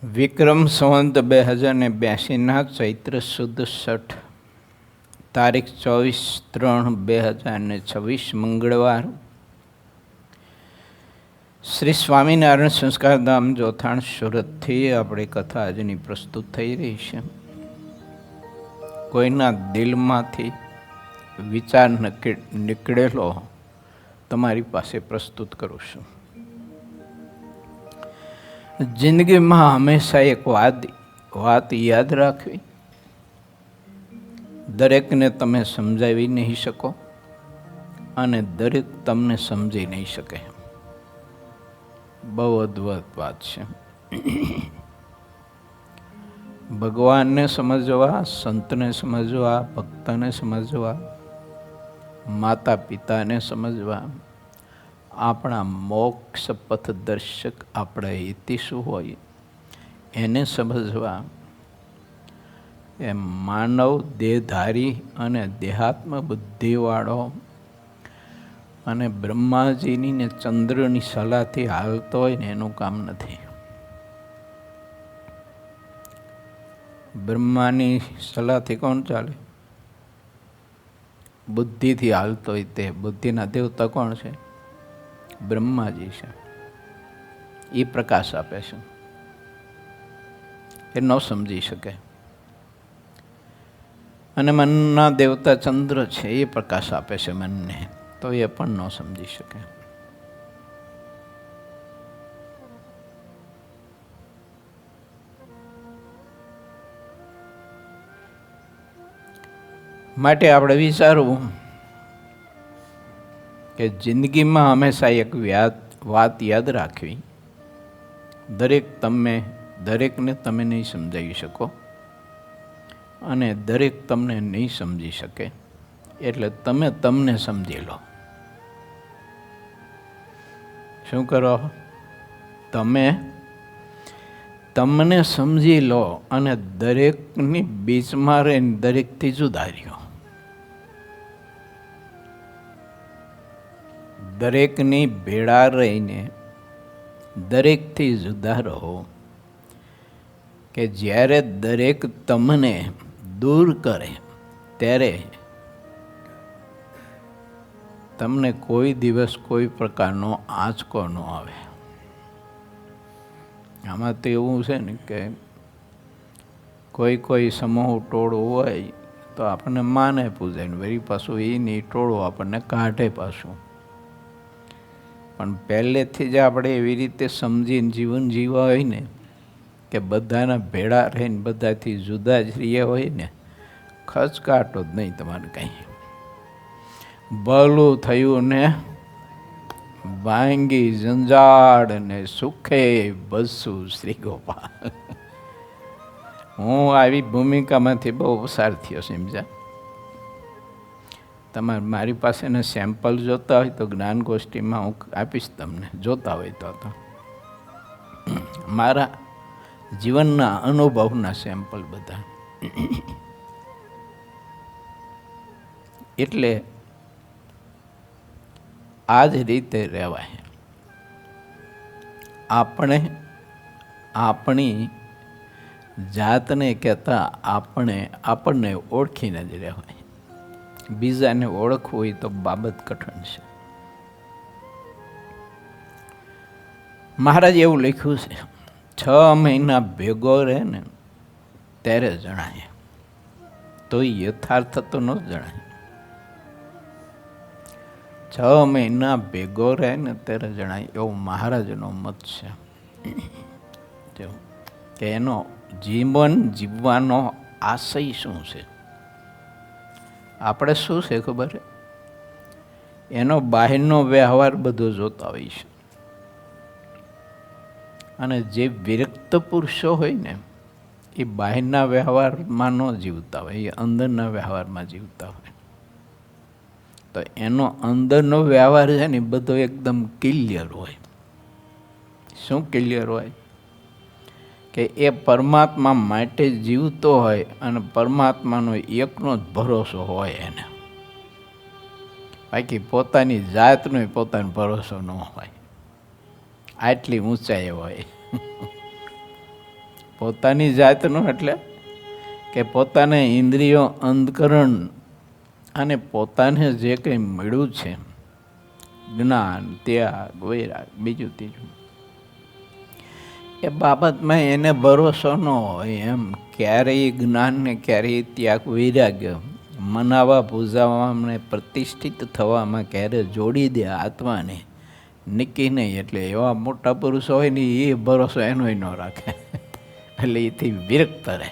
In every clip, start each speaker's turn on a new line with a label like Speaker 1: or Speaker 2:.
Speaker 1: વિક્રમ સંવંત 2082 ચૈત્ર સુદ 6 તારીખ 24/3/2026 મંગળવાર. શ્રી સ્વામિનારાયણ સંસ્કારધામ જોથાણ સુરતથી આપણી કથા આજની પ્રસ્તુત થઈ રહી છે. કોઈના દિલમાંથી વિચાર નીકળેલો તમારી પાસે પ્રસ્તુત કરું છું. જિંદગીમાં હંમેશા એક વાત યાદ રાખવી, દરેકને તમે સમજાવી નહીં શકો અને દરેક તમને સમજી નહીં શકે. બહુ અદ્ભુત વાત છે. ભગવાનને સમજવા, સંતને સમજવા, ભક્તને સમજવા, માતા પિતાને સમજવા, આપણા મોક્ષ પથદર્શક આપણા હિતેશુ હોય એને સમજવા, એ માનવ દેહધારી અને દેહાત્મ બુદ્ધિવાળો અને બ્રહ્માજીની ને ચંદ્રની સલાહથી હાલતો હોય ને એનું કામ નથી. બ્રહ્માની સલાહથી કોણ ચાલે? બુદ્ધિથી હાલતો હોય તે. બુદ્ધિના દેવતા કોણ છે? બ્રહ્માજી છે. એ પ્રકાશ આપે છે, એ ન સમજી શકે. અને મનના દેવતા ચંદ્ર છે, એ પ્રકાશ આપે છે મનને, તો એ પણ ન સમજી શકે. માટે આપણે વિચારવું કે જિંદગીમાં હંમેશા એક વાત યાદ રાખવી, દરેકને તમે નહીં સમજાવી શકો અને દરેક તમને નહીં સમજી શકે, એટલે તમે તમને સમજી લો. શું કરો? તમને સમજી લો અને દરેકની બીચમાં રહીને દરેકથી જુદા રહ્યો. દરેકની ભેળા રહીને દરેકથી જુદા રહો કે જ્યારે દરેક તમને દૂર કરે ત્યારે તમને કોઈ દિવસ કોઈ પ્રકારનો આંચકો ન આવે. આમાં તો એવું છે ને કે કોઈ સમૂહ ટોળું હોય તો આપણને માને પૂજે ને વળી પાછું એની ટોળું આપણને કાઢે પાછું. પણ પહેલેથી જ આપણે એવી રીતે સમજીને જીવન જીવવા હોય ને કે બધાના ભેળા રહીને બધાથી જુદા જ રહ્યા હોય ને, ખચકાટો જ નહીં તમારે કંઈ. ભલું થયું ને ભાંગી જંજાળ ને સુખે બસું શ્રી ગોપાલ. હું આવી ભૂમિકામાંથી બહુ પસાર થયો, સમજા. તમારે મારી પાસેના સેમ્પલ જોતા હોય તો જ્ઞાન ગોષ્ઠીમાં હું આપીશ તમને, જોતા હોય તો. મારા જીવનના અનુભવના સેમ્પલ બધા. એટલે આ જ રીતે રહેવાય. આપણે આપણી જાતને કહેતા આપણને ઓળખીને જ રહેવાય. બીજાને ઓળખવું હોય તો બાબત કઠણ છે. મહારાજ એવું લખ્યું છે, 6 મહિના ભેગો રહે ને ત્યારે જણાય, તો યથાર્થ તો ન જણાય. 6 મહિના ભેગો રહે ને ત્યારે જણાય, એવો મહારાજનો મત છે. કે એનો જીવન જીવવાનો આશય શું છે? આપણે શું છે ખબર? એનો બાહ્યનો વ્યવહાર બધો જોતા હોય છે. અને જે વિરક્ત પુરુષો હોય ને એ બાહ્યના વ્યવહારમાં ન જીવતા હોય, એ અંદરના વ્યવહારમાં જીવતા હોય. તો એનો અંદરનો વ્યવહાર છે ને બધો એકદમ ક્લિયર હોય. શું ક્લિયર હોય? કે એ પરમાત્મા માટે જીવતો હોય અને પરમાત્માનો એકનો જ ભરોસો હોય એને. બાકી પોતાની જાતનો પોતાનો ભરોસો ન હોય. આટલી ઊંચાઈ હોય. પોતાની જાતનું એટલે કે પોતાને ઇન્દ્રિયો અંતકરણ અને પોતાને જે કંઈ મળ્યું છે, જ્ઞાન, ત્યાગ, વૈરાગ, બીજું ત્રીજું, એ બાબતમાં એને ભરોસો ન હોય. એમ ક્યારેય જ્ઞાન ને ક્યારેય ત્યાગ, વૈરાગ્ય મનાવા, પૂજાવામાં ને પ્રતિષ્ઠિત થવામાં ક્યારે જોડી દે આત્માને, નક્કી નહીં. એટલે એવા મોટા પુરુષો હોય ને એ ભરોસો એનોય ન રાખે, એટલે એથી વિરક્ત રહે.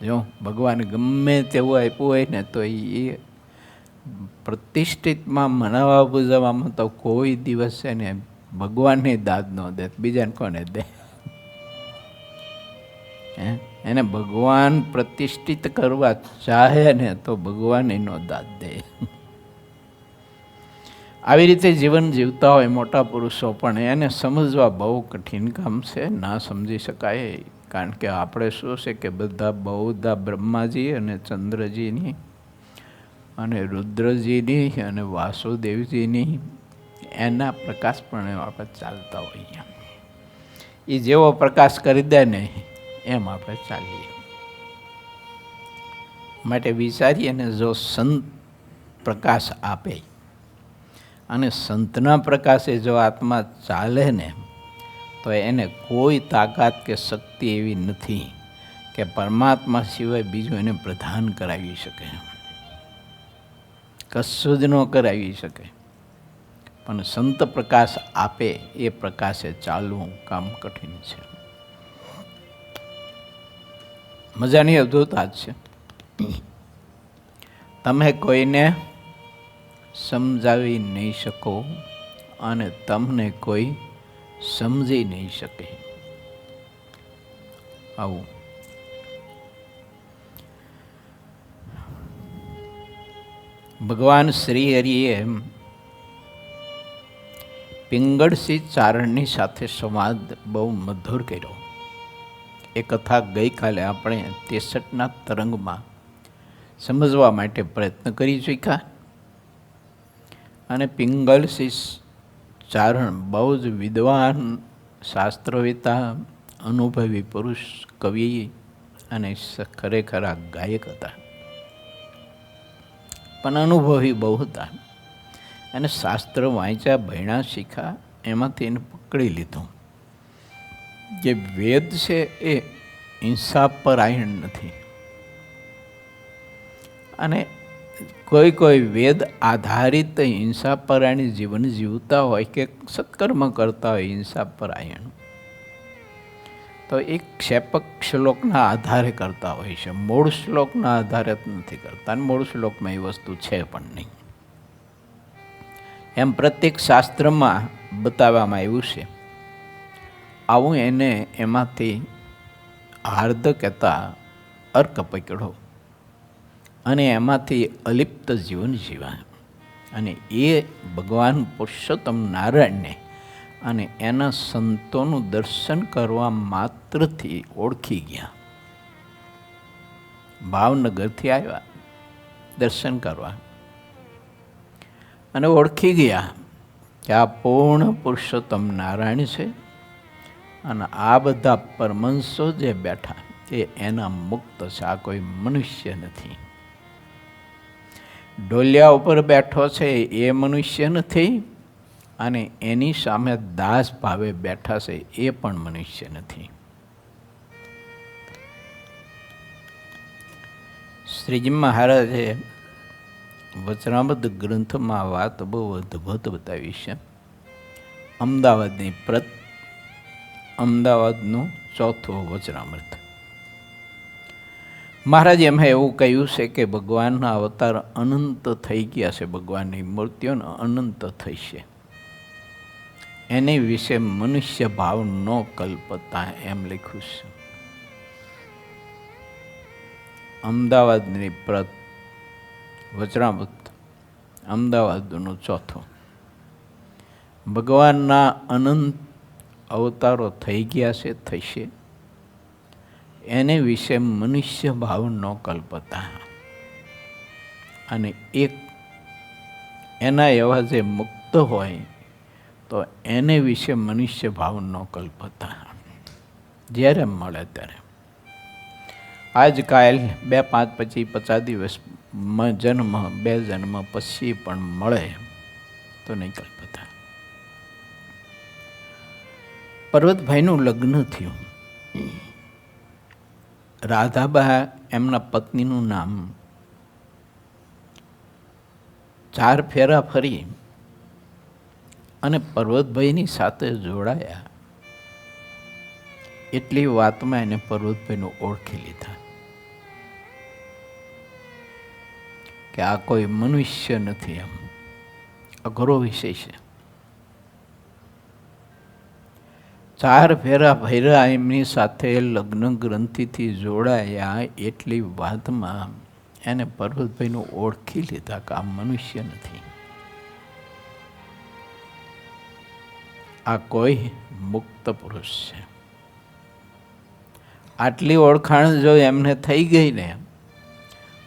Speaker 1: જો ભગવાન ગમે તેવું આપ્યું હોય ને તો એ પ્રતિષ્ઠિતમાં મનાવા પૂજાવામાં તો કોઈ દિવસ છે ને ભગવાનને દાદ ન દે, બીજાને કોને દે? એને ભગવાન પ્રતિષ્ઠિત કરવા ચાહે ને તો ભગવાન એનો દાદ દે. આવી રીતે જીવન જીવતા હોય મોટા પુરુષો, પણ એને સમજવા બહુ કઠિન કામ છે, ના સમજી શકાય. કારણ કે આપણે શું છે કે બધા બ્રહ્માજી અને ચંદ્રજીની અને રુદ્રજીની અને વાસુદેવજીની એના પ્રકાશ પણ આપણે ચાલતા હોઈએ. એ જેવો પ્રકાશ કરી દે ને એમ આપણે ચાલીએ. માટે વિચારીએ ને, જો સંત પ્રકાશ આપે અને સંતના પ્રકાશે જો આત્મા ચાલે ને, તો એને કોઈ તાકાત કે શક્તિ એવી નથી કે પરમાત્મા સિવાય બીજું એને પ્રધાન કરાવી શકે. કશું જ ન કરાવી શકે. પણ સંત પ્રકાશ આપે એ પ્રકાશે ચાલવું કામ કઠિન છે. મજાની અદ્ભુત છે. તમે કોઈને સમજાવી નહીં શકો અને તમને કોઈ સમજી નહીં શકે. આવું ભગવાન શ્રી હરિએ પિંગળસિંહ ચારણની સાથે સંવાદ બહુ મધુર કર્યો. એ કથા ગઈકાલે આપણે 63ના તરંગમાં સમજવા માટે પ્રયત્ન કરી ચૂક્યા. અને પિંગળસિંહ ચારણ બહુ જ વિદ્વાન, શાસ્ત્રવેતા, અનુભવી પુરુષ, કવિ અને ખરેખર ગાયક હતા. પણ અનુભવી બહુ હતા. અને શાસ્ત્ર વાંચ્યા, ભણ્યા, શીખ્યા, એમાંથી એને પકડી લીધું કે વેદ છે એ હિંસા પરાયણ નથી. અને કોઈ વેદ આધારિત હિંસા પરાયણ જીવન જીવતા હોય કે સત્કર્મ કરતા હોય હિંસા પરાયણ, તો એક ક્ષેપક શ્લોકના આધારે કરતા હોય છે, મૂળ શ્લોકના આધારે નથી કરતા. અને મૂળ શ્લોકમાં એ વસ્તુ છે પણ નહીં. એમ પ્રત્યેક શાસ્ત્રમાં બતાવવામાં આવ્યું છે. આવું એને એમાંથી હાર્દ કહેતા અર્ક પકડો અને એમાંથી અલિપ્ત જીવન જીવા. અને એ ભગવાન પુરુષોત્તમ નારાયણને અને એના સંતોનું દર્શન કરવા માત્રથી ઓળખી ગયા. ભાવનગરથી આવ્યા દર્શન કરવા અને ઓળખી ગયા કે આ પૂર્ણ પુરુષોત્તમ નારાયણ છે. અને આ બધા પરમંશો જે બેઠા એ એના મુક્ત છે. આ કોઈ મનુષ્ય નથી. ડોલિયા ઉપર બેઠો છે એ મનુષ્ય નથી, અને એની સામે દાસ ભાવે બેઠા છે એ પણ મનુષ્ય નથી. શ્રીજી મહારાજે વચનામૃત ગ્રંથમાં વાત બહુ અદ્ભુત બતાવી છે. અમદાવાદની પ્રત, અમદાવાદનું ચોથું વચનામૃત. મહારાજ એમાં એવું કહ્યું છે કે ભગવાનના અવતાર અનંત થઈ ગયા છે, ભગવાનની મૂર્તિઓનો અનંત થઈ છે. એની વિશે મનુષ્ય ભાવ ન કલ્પતા એમ લખ્યું છે. અમદાવાદની પ્રત વચનામૃત, અમદાવાદનું ચોથું. ભગવાનના અનંત અવતારો થઈ ગયા છે, થશે, એને વિશે મનુષ્ય ભાવ ન કલ્પતા. અને એક એના એવા જે મુક્ત હોય તો એને વિશે મનુષ્ય ભાવ ન કલ્પતા. જ્યારે મળે ત્યારે. આજકાલ 2, 5, પછી 50 દિવસમાં જન્મ, 2 જન્મ પછી પણ મળે તો નહીં કલ્પતા. પર્વતભાઈનું લગ્ન થયું. રાધાબા એમના પત્નીનું નામ. 4 ફેરા ફરી અને પર્વતભાઈની સાથે જોડાયા. એટલી વાતમાં એને પર્વતભાઈનું ઓળખી લીધા કે આ કોઈ મનુષ્ય નથી, એમ અઘરો વિષય છે. 4 ફેરા ભર્યા, એમની સાથે લગ્ન ગ્રંથિથી જોડાયા. એટલી વાતમાં એને પર્વતભાઈનું ઓળખી લીધા કે આ મનુષ્ય નથી, આ કોઈ મુક્ત પુરુષ છે. આટલી ઓળખાણ જો એમને થઈ ગઈ ને,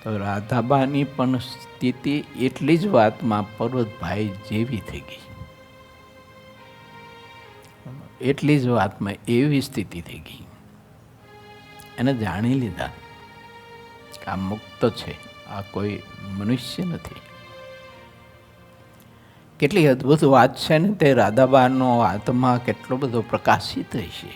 Speaker 1: તો રાધાબાની પણ સ્થિતિ એટલી જ વાતમાં પર્વતભાઈ જેવી થઈ ગઈ. એટલી જ વાતમાં એવી સ્થિતિ થઈ ગઈ. એને જાણી લીધા કે આ મુક્ત છે, આ કોઈ મનુષ્ય નથી. કેટલી અદ્ભુત વાત છે ને તે. રાધાબાનો આત્મા કેટલો બધો પ્રકાશિત હશે.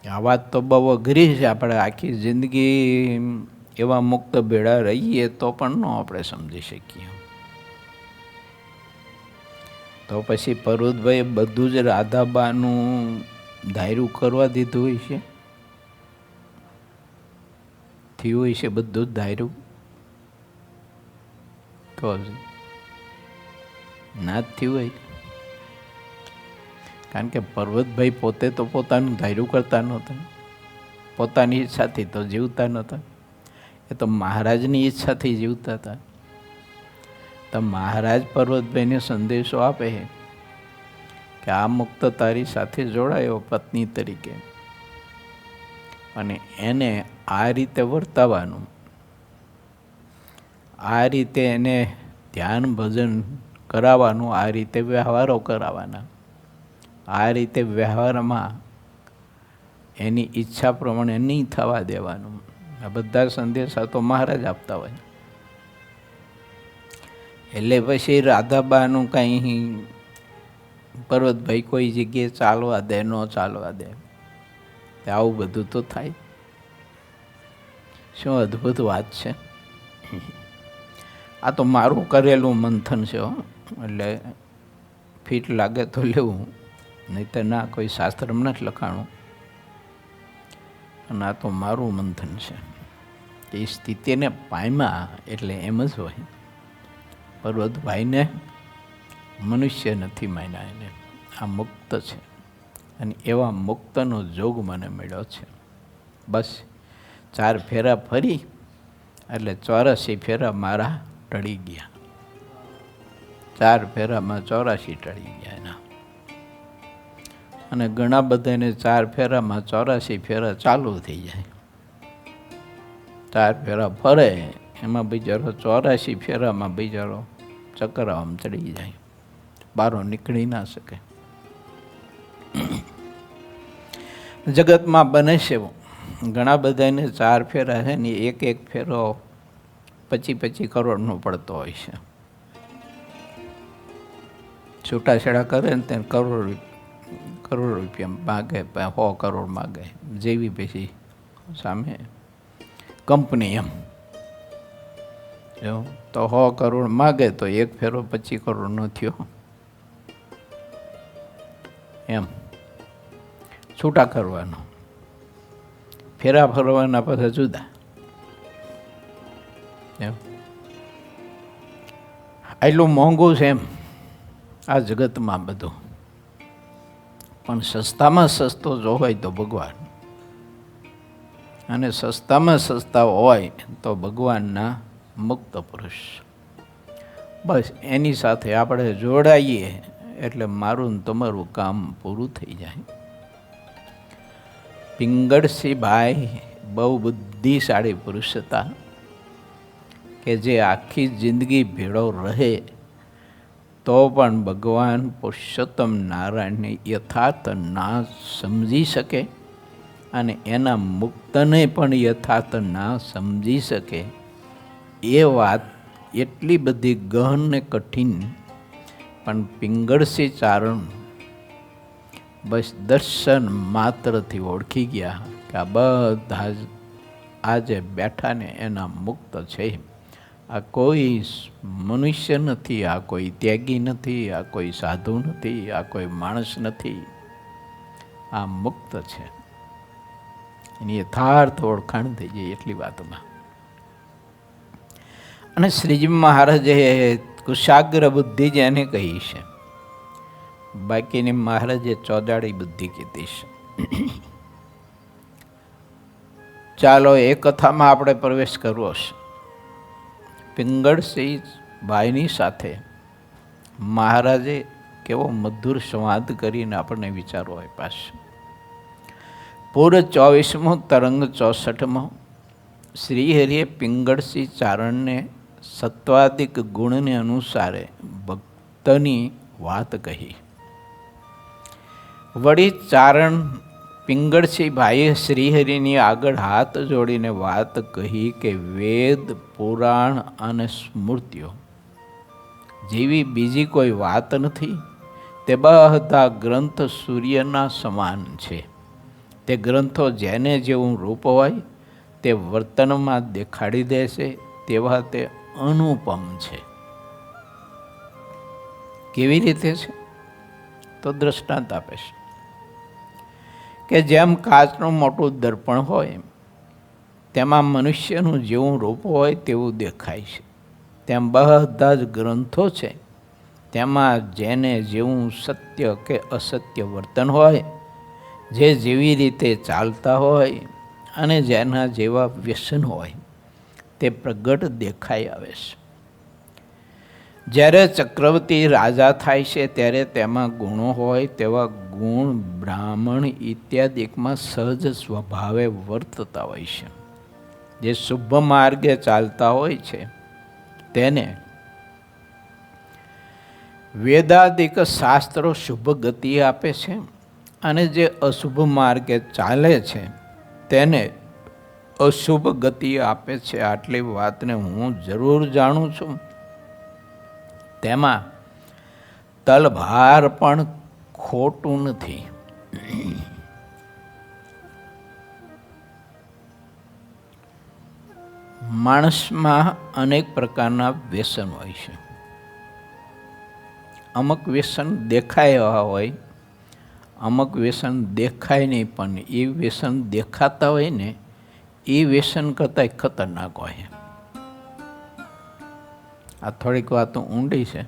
Speaker 1: આ વાત તો બહુ અઘરી છે. આપણે આખી જિંદગી એવા મુક્ત ભેળા રહીએ તો પણ ન આપણે સમજી શકીએ. તો પછી પર્વતભાઈ બધું જ રાધાબાનું ધાર્યું કરવા દીધું હોય છે, થયું હોય છે બધું જ ધાર્યું, તો ના જ થયું હોય. કારણ કે પર્વતભાઈ પોતે તો પોતાનું ધાર્યું કરતા નહોતા, પોતાની ઈચ્છાથી તો જીવતા નહોતા. એ તો મહારાજની ઈચ્છાથી જીવતા હતા. તો મહારાજ પર્વતભાઈને સંદેશો આપે કે આ મુક્ત તારી સાથે જોડાયો પત્ની તરીકે, અને એને આ રીતે વર્તાવાનું, આ રીતે એને ધ્યાન ભજન કરાવવાનું, આ રીતે વ્યવહારો કરાવવાના, આ રીતે વ્યવહારમાં એની ઈચ્છા પ્રમાણે નહીં થવા દેવાનું. આ બધા સંદેશા તો મહારાજ આપતા હોય. એટલે પછી રાધાબાનું કંઈ પર્વતભાઈ કોઈ જગ્યાએ ચાલવા દે, ન ચાલવા દે, આવું બધું તો થાય. શું અદ્ભુત વાત છે. આ તો મારું કરેલું મંથન છે, એટલે ફીટ લાગે તો લેવું, નહીં તો ના. કોઈ શાસ્ત્રમાં નથી લખાણું. અને આ તો મારું મંથન છે. એ સ્થિતિને પામ્યા એટલે એમ જ હોય. પર્વતભાઈને મનુષ્ય નથી માન્યા, એને આ મુક્ત છે. અને એવા મુક્તનો જોગ મને મળ્યો છે. બસ 4 ફેરા ફરી એટલે 84 ફેરા મારા ટળી ગયા. 4 ફેરામાં 84 ટળી ગયા એના. અને ઘણા બધાને 4 ફેરામાં 84 ફેરા ચાલુ થઈ જાય. 4 ફેરા ફરે એમાં બિચારો 84 ફેરામાં બિચારો ચક્કરામ ચડી જાય, બારો નીકળી ના શકે. જગતમાં બને છે ઘણા બધાને 4 ફેરા છે ને, એક ફેરો 25 કરોડનો પડતો હોય છે. છૂટાછેડા કરે ને તેને કરોડ રૂપિયા માગે, 100 કરોડ માગે, જેવી પછી સામે કંપની એમ. તો 100 કરોડ માગે તો એક ફેરો 25 કરોડનો થયો એમ. છૂટા કરવાનો, ફેરા ફરવાના પાછા જુદા એમ. એટલું મોંઘું છે એમ આ જગતમાં બધું. પણ સસ્તામાં સસ્તો જો હોય તો ભગવાન, અને સસ્તામાં સસ્તા હોય તો ભગવાનના મુક્ત પુરુષ. બસ એની સાથે આપણે જોડાઈએ એટલે મારું ને તમારું કામ પૂરું થઈ જાય. પિંગળસિંહભાઈ બહુ બુદ્ધિશાળી પુરુષ હતા, કે જે આખી જિંદગી ભેળો રહે તો પણ ભગવાન પુરુષોત્તમ નારાયણને યથાર્થ ના સમજી શકે અને એના મુક્તને પણ યથાર્થ ના સમજી શકે, એ વાત એટલી બધી ગહન ને કઠિન, પણ પિંગળસિંહ ચારણ બસ દર્શન માત્રથી ઓળખી ગયા કે આ બધા જ આજે બેઠા ને એના મુક્ત છે. આ કોઈ મનુષ્ય નથી, આ કોઈ ત્યાગી નથી, આ કોઈ સાધુ નથી, આ કોઈ માણસ નથી, આ મુક્ત છે. એની યથાર્થ ઓળખાણ થઈ જાય એટલી વાતમાં. અને શ્રીજી મહારાજે કુશાગ્ર બુદ્ધિ જેને કહી છે, બાકીની મહારાજે ચોદાડી બુદ્ધિ કીધી છે. ચાલો એ કથામાં આપણે પ્રવેશ કરવો છે. પિંગળસિંહ ભાઈની સાથે મહારાજે કેવો મધુર સંવાદ કરીને આપણને વિચારો આપ્યા છે. પૂર 24મો તરંગ 64માં શ્રીહરિએ પિંગળસિંહ ચારણને સત્વાદિક ગુણને અનુસારે ભક્તની વાત કહી. વળી ચારણ પિંગળસિંહ ભાઈએ શ્રીહરિની આગળ હાથ જોડીને વાત કહી કે વેદ, પુરાણ અને સ્મૃતિઓ જેવી બીજી કોઈ વાત નથી. તે બધા ગ્રંથ સૂર્યના સમાન છે. તે ગ્રંથો જેને જેવું રૂપ હોય તે વર્તનમાં દેખાડી દેશે તેવા તે અનુપમ છે. કેવી રીતે છે? તો દ્રષ્ટાંત આપે છે કે જેમ કાચનું મોટું દર્પણ હોય તેમાં મનુષ્યનું જેવું રૂપ હોય તેવું દેખાય છે, તેમ બધા જ ગ્રંથો છે તેમાં જેને જેવું સત્ય કે અસત્ય વર્તન હોય, જે જેવી રીતે ચાલતા હોય અને જેના જેવા વ્યસન હોય તે પ્રગટ દેખાઈ આવે છે. જ્યારે ચક્રવર્તી રાજા થાય છે ત્યારે તેમાં ગુણો હોય તેવા ગુણ બ્રાહ્મણ ઇત્યાદિકમાં સહજ સ્વભાવે વર્તતા હોય છે. જે શુભ માર્ગે ચાલતા હોય છે તેને વેદાદિક શાસ્ત્રો શુભ ગતિ આપે છે, અને જે અશુભ માર્ગે ચાલે છે તેને અશુભ ગતિ આપે છે. આટલી વાતને હું જરૂર જાણું છું. તેમાં તલભાર પણ ખોટું નથી. માણસમાં અનેક પ્રકારના વ્યસન હોય છે. અમુક વ્યસન દેખાય એવા હોય, અમુક વ્યસન દેખાય નહીં, પણ એ વ્યસન દેખાતા હોય ને એ વ્યસન કરતાં ખતરનાક હોય. આ થોડીક વાતો ઊંડી છે,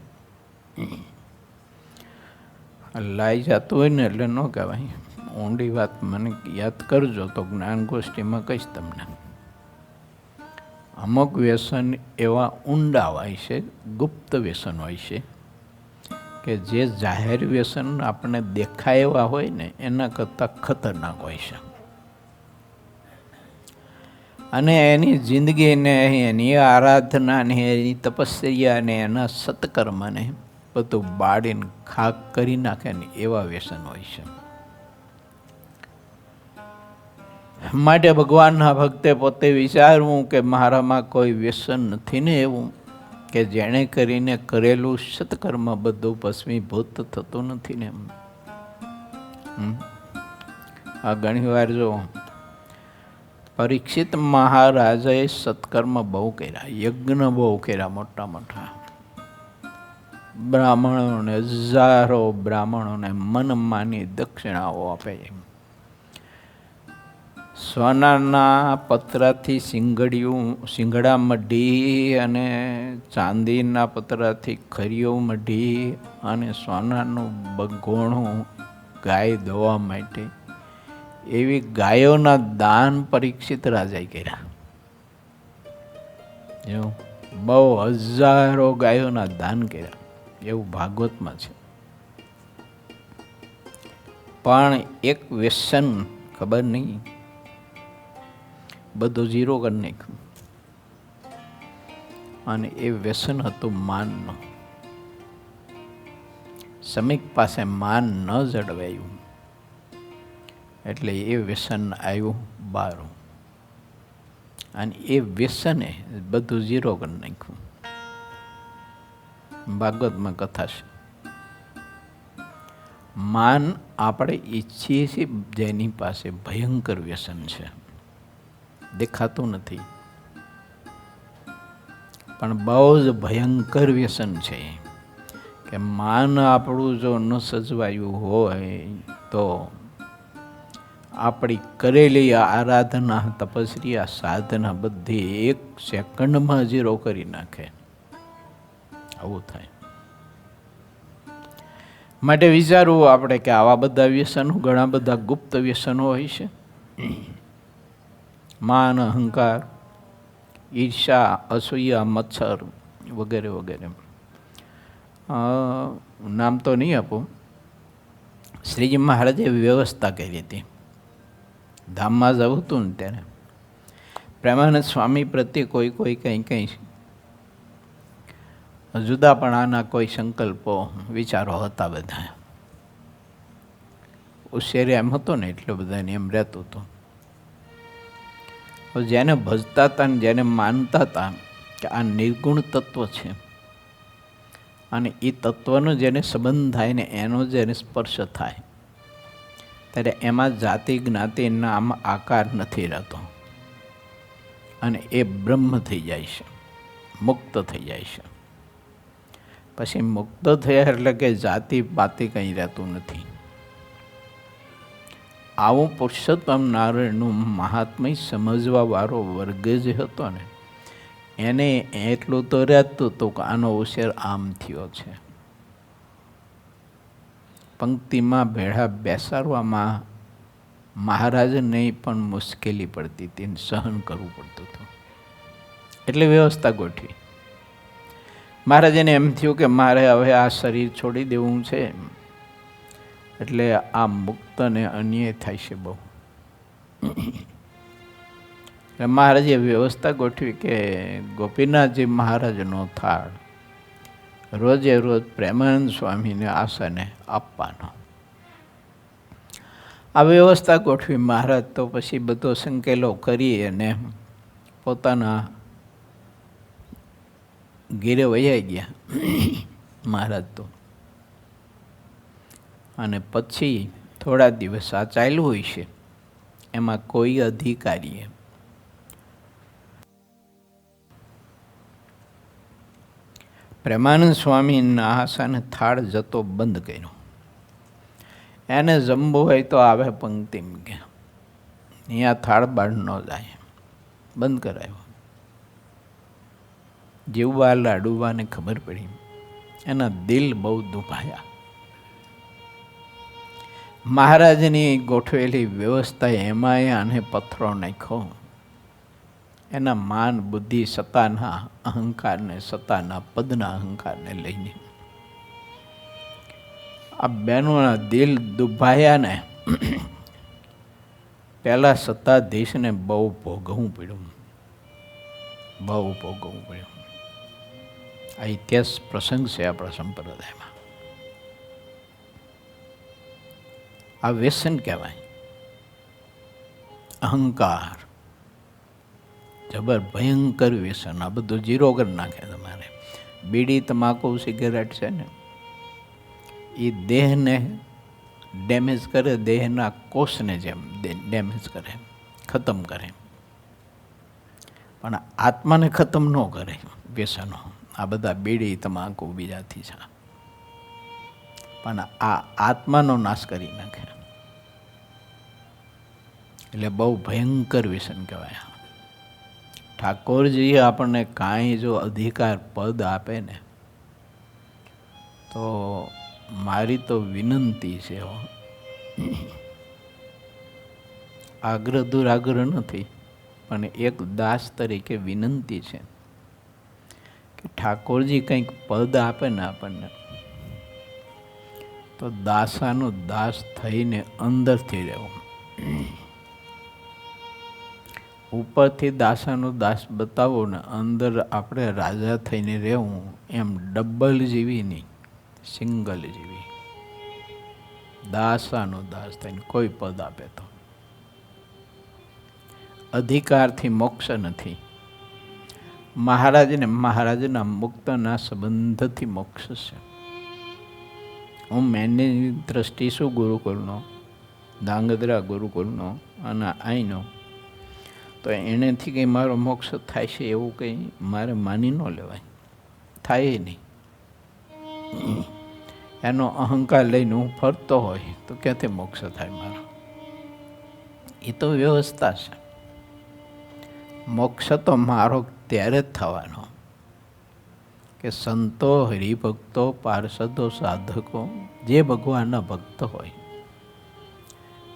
Speaker 1: લાઈ જતું હોય ને એટલે ન કહેવાય. ઊંડી વાત મને યાદ કરજો તો જ્ઞાન ગોષ્ઠીમાં કહીશ તમને. અમુક વ્યસન એવા ઊંડા હોય છે, ગુપ્ત વ્યસન હોય છે કે જે જાહેર વ્યસન આપણને દેખાય એવા હોય ને એના કરતાં ખતરનાક હોય છે. અને એની જિંદગીને, એની આરાધનાને, એની તપસ્યાને, એના સત્કર્મને બધું બાળીને ખાક કરી નાખે ને એવા વ્યસન હોય છે. માટે ભગવાનના ભક્તે પોતે વિચારવું કે મારામાં કોઈ વ્યસન નથી ને એવું, કે જેણે કરીને કરેલું સત્કર્મ બધું ભસ્મીભૂત થતું નથી ને. આ ઘણી વાર જો પરીક્ષિત મહારાજાએ સત્કર્મ બહુ કર્યા, યજ્ઞ બહુ કર્યા, મોટા મોટા બ્રાહ્મણોને, હજારો બ્રાહ્મણોને મનમાની દક્ષિણાઓ આપે. સોનાના પતરાથી શિંગડા મઢી અને ચાંદીના પતરાથી ખરીઓ મઢી અને સોનાનું બગોણું ગાય દોવા માટે એવી ગાયોના દાન પરીક્ષિત રાજાએ કર્યા. એવું બહુ હજારો ગાયોના દાન કર્યા, એવું ભાગવતમાં છે. પણ એક વ્યસન ખબર નહીં બધું ઝીરો કરી નાખ્યું, અને એ વ્યસન હતું માનનું. સમીક પાસે માન ન જળવાયું એટલે એ વ્યસન આવ્યું બારું, અને એ વ્યસને બધું ઝીરો કરી નાખ્યું. ભાગવતમાં કથા છે. માન આપણે ઈચ્છીએ છીએ જેની પાસે ભયંકર વ્યસન છે, દેખાતું નથી પણ બહુ જ ભયંકર વ્યસન છે. કે માન આપણું જો ન સજવાયું હોય તો આપણી કરેલી આરાધના, તપસ્યા, સાધના બધી એક સેકન્ડમાં ઝીરો કરી નાખે. આવું થાય. માટે વિચારવું આપણે કે આવા બધા વ્યસનો, ઘણા બધા ગુપ્ત વ્યસનો હોય છે. માન, અહંકાર, ઈર્ષા, અસૂયા, મત્સર વગેરે વગેરે. નામ તો નહીં આપું. શ્રીજી મહારાજે વ્યવસ્થા કરી હતી. ધામમાં જવું હતું ને ત્યારે પ્રેમાનંદ સ્વામી પ્રત્યે કોઈ કંઈ જુદાપણાના કોઈ સંકલ્પો, વિચારો હતા બધા. ઉશેરે એમ હતો ને એટલે બધાને એમ રહેતું હતું. જેને ભજતા હતા ને જેને માનતા હતા કે આ નિર્ગુણ તત્વ છે અને એ તત્વનો જેને સંબંધ થાય ને એનો જેને સ્પર્શ થાય ત્યારે એમાં જાતિ, જ્ઞાતિ, નામ, આકાર નથી રહેતો અને એ બ્રહ્મ થઈ જાય છે, મુક્ત થઈ જાય છે. પછી મુક્ત થયા એટલે કે જાતિ પાતિ કંઈ રહેતું નથી. આવું પુરુષોત્તમ નારાયણનું મહાત્મય સમજવા વાળો વર્ગ જે હતો ને એને એટલું તો રહેતું હતું કે આનો ઉછેર આમ થયો છે. પંક્તિમાં ભેળા બેસાડવામાં મહારાજને પણ મુશ્કેલી પડતી હતી, સહન કરવું પડતું હતું. એટલે વ્યવસ્થા ગોઠવી. મહારાજને એમ થયું કે મારે હવે આ શરીર છોડી દેવું છે, એટલે આ મુક્તને અન્યાય થાય છે બહુ. મહારાજે વ્યવસ્થા ગોઠવી કે ગોપીનાથજી મહારાજનો થાળ રોજે રોજ પ્રેમાનંદ સ્વામીને આસને આપવાનો. આ વ્યવસ્થા ગોઠવી. મહારાજ તો પછી બધો સંકેલો કરી અને પોતાના ઘેરે વહી ગયા મહારાજ તો. અને પછી થોડા દિવસ આ ચાલ્યું હોય છે. એમાં કોઈ અધિકારીએ પ્રેમાનંદ સ્વામીના આસાને થાળ જતો બંધ કર્યો. એને જમવું હોય તો આવે પંક્તિ કે અહીંયા થાળ બાર ન જાય, બંધ કરાયો. જીવવા લાડુવાને ખબર પડી, એના દિલ બહુ દુભાયા. મહારાજની ગોઠવેલી વ્યવસ્થા એમાંય આને પથ્થરો નાખ્યો. એના માન, બુદ્ધિ, સત્તાના અહંકારને, સત્તાના પદના અહંકારને લઈને આ બહેનોના દિલ દુભાયા ને પહેલા સત્તાધીશને બહુ ભોગવવું પડ્યું, બહુ ભોગવવું પડ્યું. આ ઇતિહાસ પ્રસંગ છે આપણા સંપ્રદાયમાં. આ વ્યસન કહેવાય, અહંકાર, જબર ભયંકર વ્યસન. આ બધું ઝીરો કરી નાખે તમારે. બીડી, તમાકુ, સિગરેટ છે ને એ દેહને ડેમેજ કરે, દેહના કોષને જેમ ડેમેજ કરે, ખતમ કરે, પણ આત્માને ખતમ ન કરે વ્યસનો. આ બધા બીડી, તમાકુ બીજાથી છે, પણ આ આત્માનો નાશ કરી નાખે. એટલે બહુ ભયંકર વ્યસન કહેવાય. ઠાકોરજીએ આપણને કાંઈ જો અધિકાર પદ આપે ને તો મારી તો વિનંતી છે, આગ્રહ દુરાગ્રહ નથી, પણ એક દાસ તરીકે વિનંતી છે કે ઠાકોરજી કંઈક પદ આપે ને આપણને તો દાસાનો દાસ થઈને અંદરથી રહેવું. ઉપરથી દાસાનો દાસ બતાવો ને અંદર આપણે રાજા થઈને રહેવું, એમ ડબલ જીવી નહીં, સિંગલ જીવી. દાસાનો દાસ થઈને કોઈ પદ આપે તો. અધિકારથી મોક્ષ નથી. મહારાજને મહારાજના મુક્તના સંબંધથી મોક્ષ છે. હું મેનની દ્રષ્ટિ શું ગુરુકુળનો, ધાંગધ્રા ગુરુકુળનો અને અહીંનો, તો એનેથી કંઈ મારો મોક્ષ થાય છે એવું કંઈ મારે માની ન લેવાય, થાય નહીં. એનો અહંકાર લઈને હું ફરતો હોય તો ક્યાંથી મોક્ષ થાય મારો? એ તો વ્યવસ્થા છે. મોક્ષ તો મારો ત્યારે જ થવાનો કે સંતો, હરિભક્તો, પાર્ષદો, સાધકો જે ભગવાનના ભક્ત હોય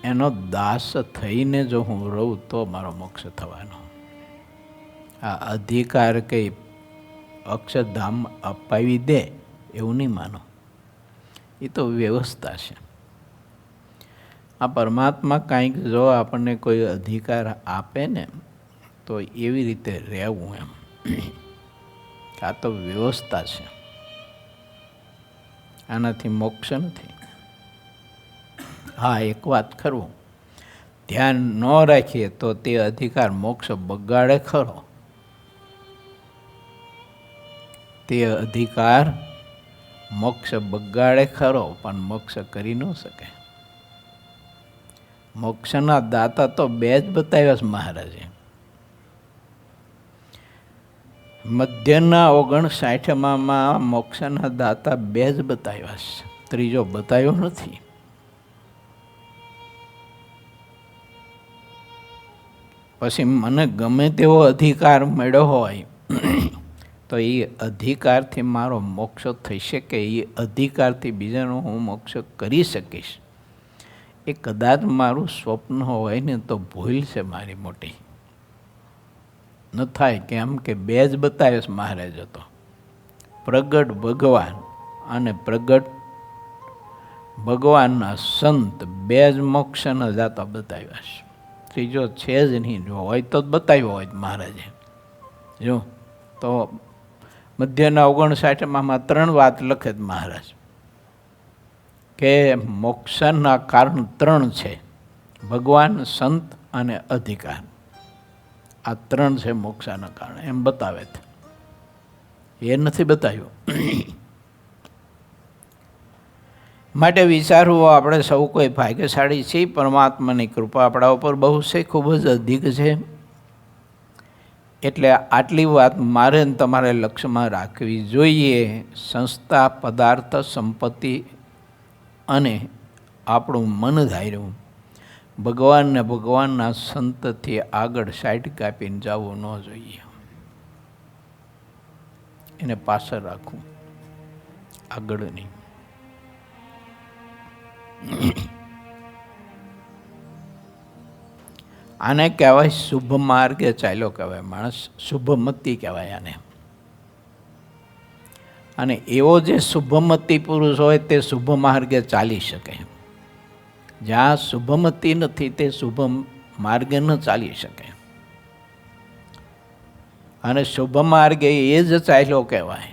Speaker 1: એનો દાસ થઈને જો હું રહું તો મારો મોક્ષ થવાનો. આ અધિકાર કંઈ અક્ષરધામ અપાવી દે એવું નહીં માનો. એ તો વ્યવસ્થા છે. આ પરમાત્મા કાંઈક જો આપણને કોઈ અધિકાર આપે ને તો એવી રીતે રહેવું એમ. આ તો વ્યવસ્થા છે, આનાથી મોક્ષ નથી. હા, એક વાત ખરું, ધ્યાન ન રાખીએ તો તે અધિકાર મોક્ષ બગાડે ખરો. તે અધિકાર મોક્ષ બગાડે ખરો, પણ મોક્ષ કરી ન શકે. મોક્ષના દાતા તો બે જ બતાવ્યા છે મહારાજે. મધ્યના 59માં મોક્ષના દાતા બે જ બતાવ્યા છે, ત્રીજો બતાવ્યો નથી. પછી મને ગમે તેવો અધિકાર મળ્યો હોય તો એ અધિકારથી મારો મોક્ષ થઈ શકે, એ અધિકારથી બીજાનો હું મોક્ષ કરી શકીશ, એ કદાચ મારું સ્વપ્ન હોય ને તો ભૂલ છે મારી મોટી. ન થાય કેમ કે બે જ બતાવે છે મહારાજ હતો, પ્રગટ ભગવાન અને પ્રગટ ભગવાનના સંત, બે જ મોક્ષના દાતા બતાવ્યા છે. ત્રીજો છે જ નહીં. જો હોય તો બતાવ્યો હોય મહારાજે. જો તો મધ્યના 59માં 3 વાત લખે જ મહારાજ કે મોક્ષના કારણ 3 છે: ભગવાન, સંત અને અધિકાર. આ 3 છે મોક્ષના કારણ, એમ બતાવે છે. એ નથી બતાવ્યું. માટે વિચારવું, આપણે સૌ કોઈ ભાગ્યશાળી છીએ. પરમાત્માની કૃપા આપણા ઉપર બહુ છે, ખૂબ જ અધિક છે. એટલે આટલી વાત મારે તમારે લક્ષ્યમાં રાખવી જોઈએ. સંસ્થા, પદાર્થ, સંપત્તિ અને આપણું મન ધાર્યું ભગવાનને ભગવાનના સંતથી આગળ સાઈડ કાપીને જવું ન જોઈએ. એને પાછળ રાખવું, આગળ નહીં. આને કહેવાય શુભ માર્ગે ચાલ્યો કહેવાય માણસ, શુભમતી કહેવાય આને. અને એવો જે શુભમતી પુરુષ હોય તે શુભ માર્ગે ચાલી શકે. જ્યાં શુભમતી નથી તે શુભ માર્ગે ન ચાલી શકે. અને શુભ માર્ગે એ જ ચાલ્યો કહેવાય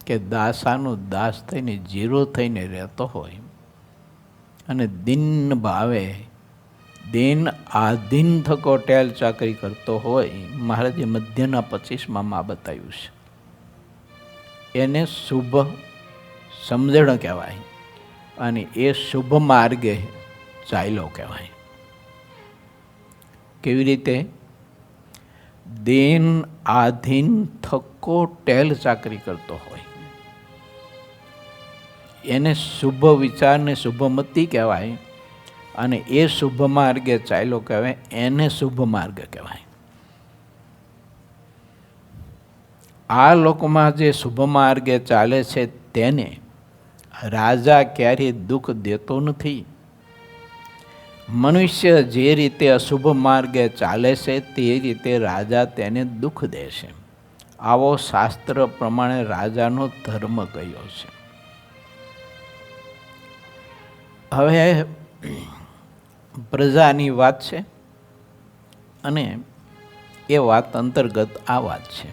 Speaker 1: કે દાસાનો દાસ થઈને, જીરો થઈને રહેતો હોય અને દિન ભાવે, દિન આધીન થકો ટેલ ચાકરી કરતો હોય. મહારાજે મધ્યના 25માં બતાવ્યું છે. એને શુભ સમજણ કહેવાય અને એ શુભ માર્ગે ચાલ્યો કહેવાય. કેવી રીતે? દિન આધીન થકો ટેલ ચાકરી કરતો હોય એને શુભ વિચારને શુભમતી કહેવાય. અને એ શુભ માર્ગે ચાલ્યો કહેવાય, એને શુભ માર્ગ કહેવાય. આ લોકમાં જે શુભ માર્ગે ચાલે છે તેને રાજા ક્યારેય દુઃખ દેતો નથી. મનુષ્ય જે રીતે અશુભ માર્ગે ચાલે છે તે રીતે રાજા તેને દુઃખ દે છે. આવો શાસ્ત્ર પ્રમાણે રાજાનો ધર્મ કયો છે. હવે પ્રજાની વાત છે અને એ વાત અંતર્ગત આ વાત છે.